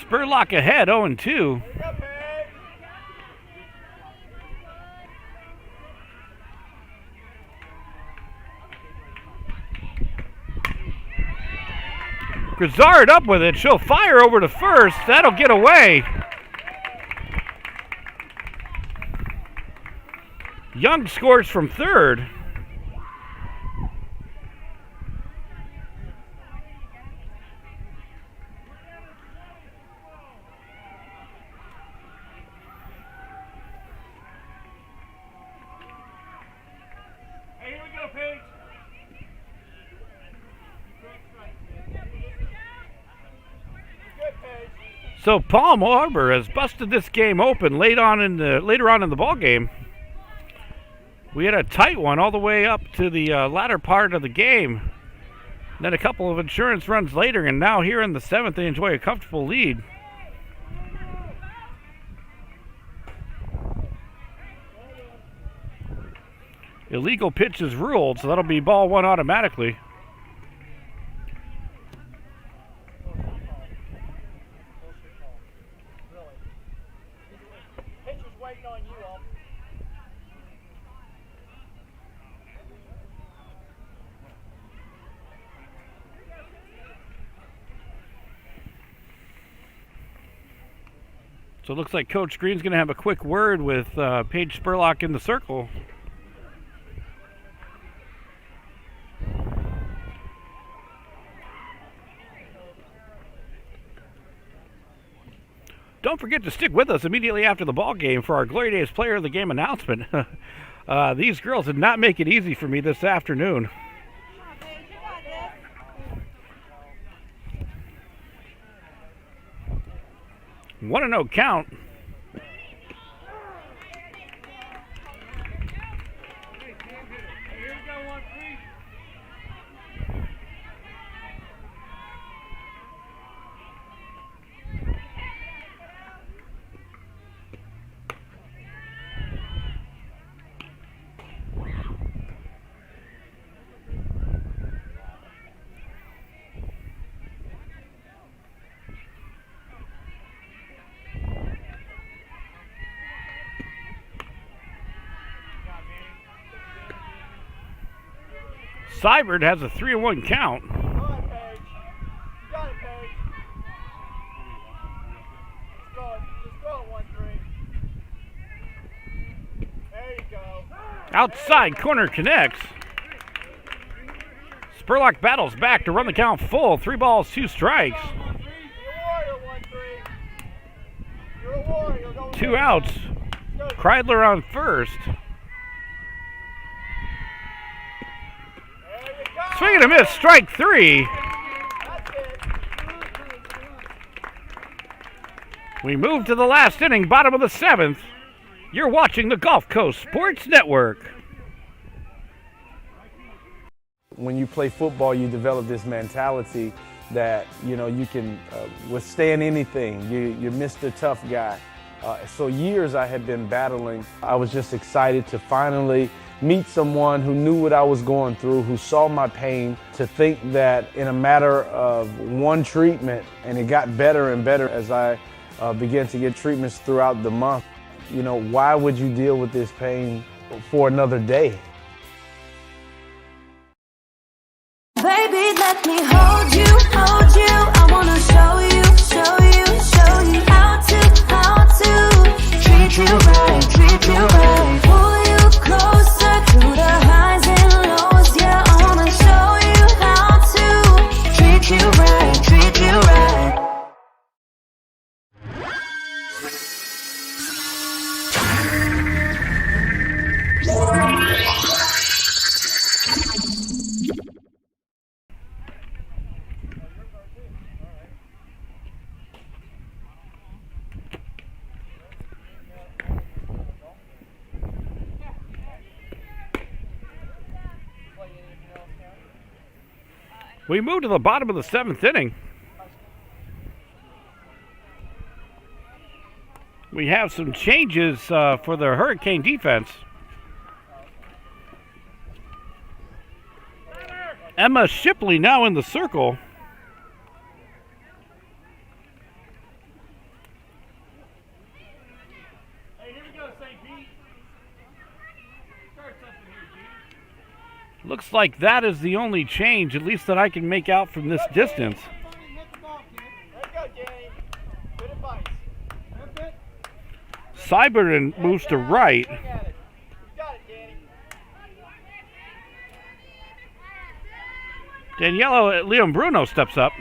Spurlock ahead 0-2. Grizzard up with it. She'll fire over to first. That'll get away. Young scores from third. So Palm Harbor has busted this game open later on in the ball game. We had a tight one all the way up to the latter part of the game. Then a couple of insurance runs later, and now here in the 7th, they enjoy a comfortable lead. Illegal pitch is ruled, so that'll be ball 1 automatically. So it looks like Coach Green's going to have a quick word with Paige Spurlock in the circle. Don't forget to stick with us immediately after the ball game for our Glory Days Player of the Game announcement. These girls did not make it easy for me this afternoon. One and 0 count. Seibert has a 3-1 count. Go ahead, Paige. You got it, Paige. Just go it 1-3. There you go. Outside corner connects. Spurlock battles back to run the count full. 3 balls, 2 strikes. You're a warrior. 2 outs. Kreidler on first. Swing and a miss, strike 3. We move to the last inning, bottom of the 7th. You're watching the Gulf Coast Sports Network. When you play football, you develop this mentality that, you know, you can withstand anything. You're Mr. Tough Guy. So years I had been battling. I was just excited to finally meet someone who knew what I was going through, who saw my pain, to think that in a matter of one treatment, and it got better and better as I began to get treatments throughout the month. You know, why would you deal with this pain for another day? Baby, let me hold you, hold you. I wanna show you, show you, show you how to treat you right, treat you right. Pull you closer through the highs and lows. Yeah, I wanna show you how to treat you right, treat you right. We move to the bottom of the 7th inning. We have some changes for the Hurricane defense. Emma Shipley now in the circle. Hey, here we go, St. Pete. Start something here, G. Looks like that is the only change, at least that I can make out from this distance. There you go, Danny. Good advice. Seibert moves to right. Swing at it. You got it, Danny. Daniela Leon Bruno steps up.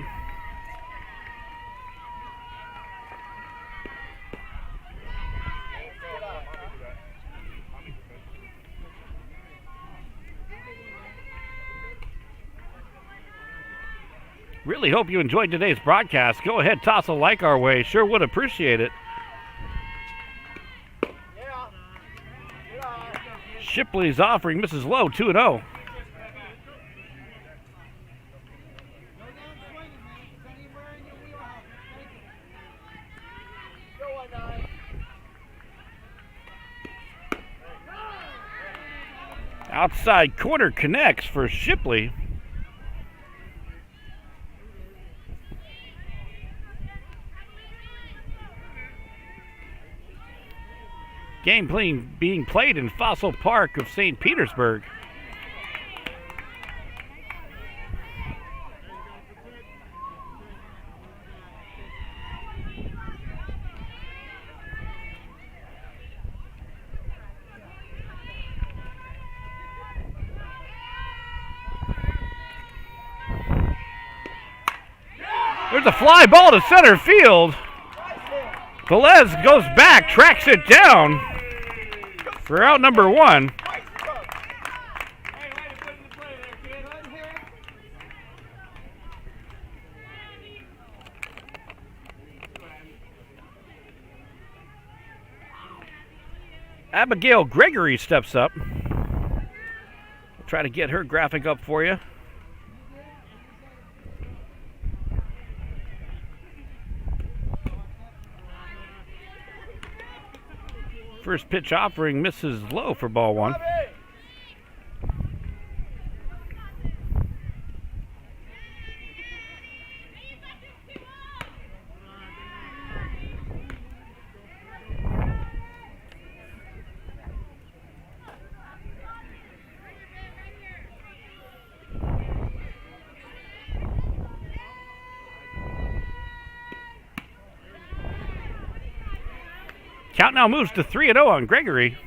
Really hope you enjoyed today's broadcast. Go ahead, toss a like our way. Sure would appreciate it. Shipley's offering Mrs. Lowe 2-0. Outside corner connects for Shipley. Game being played in Fossil Park of St. Petersburg. There's a fly ball to center field. Velez goes back, tracks it down for out number 1. Abigail Gregory steps up. I'll try to get her graphic up for you. First pitch offering Mrs. Lowe for ball 1. Count now moves to 3-0 on Gregory.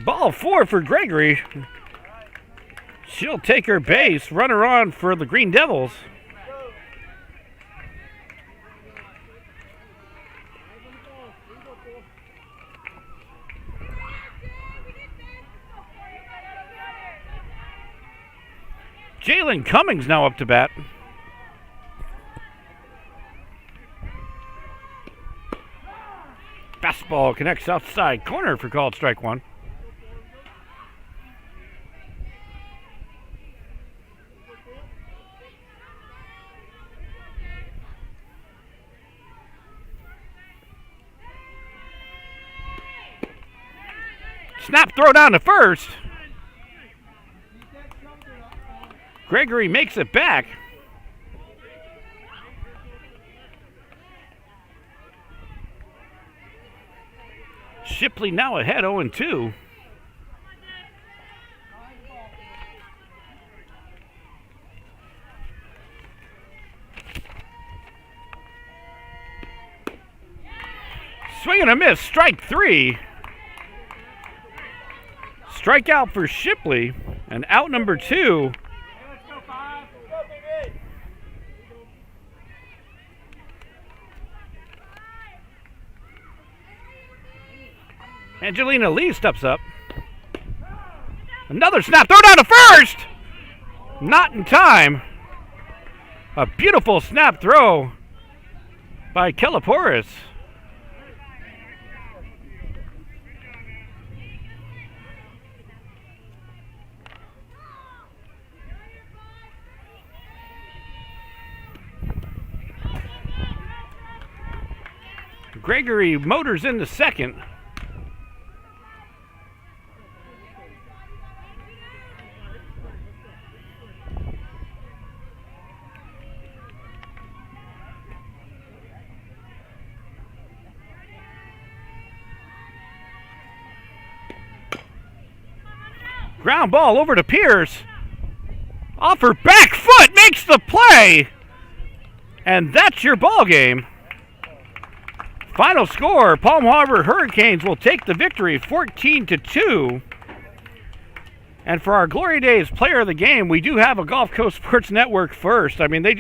Ball 4 for Gregory. She'll take her base, runner on for the Green Devils. Jalen Cummings now up to bat. Fastball connects outside corner for called strike 1. Snap throw down to first. Gregory makes it back. Shipley now ahead 0-2. Swing and a miss, strike 3. Strikeout for Shipley, and out number 2. Angelina Lee steps up. Another snap, throw down to first! Not in time. A beautiful snap throw by Kelaporis. Gregory motors into second. Ground ball over to Pierce. Off her back foot, makes the play. And that's your ball game. Final score, Palm Harbor Hurricanes will take the victory 14-2. And for our Glory Days player of the game, we do have a Gulf Coast Sports Network first. I mean, they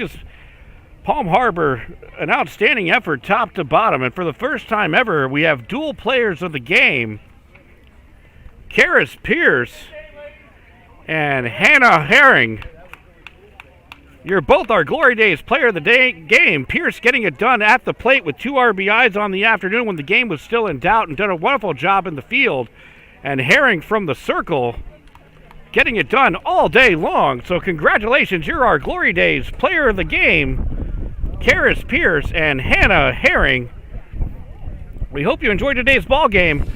Palm Harbor, an outstanding effort top to bottom. And for the first time ever, we have dual players of the game. Karis Pierce and Hannah Herring. You're both our Glory Days player of the day game. Pierce getting it done at the plate with 2 RBIs on the afternoon when the game was still in doubt and done a wonderful job in the field. And Herring from the circle getting it done all day long. So congratulations, you're our Glory Days player of the game. Karis Pierce and Hannah Herring. We hope you enjoyed today's ball game.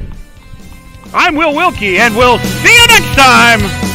I'm Will Wilkie, and we'll see you next time.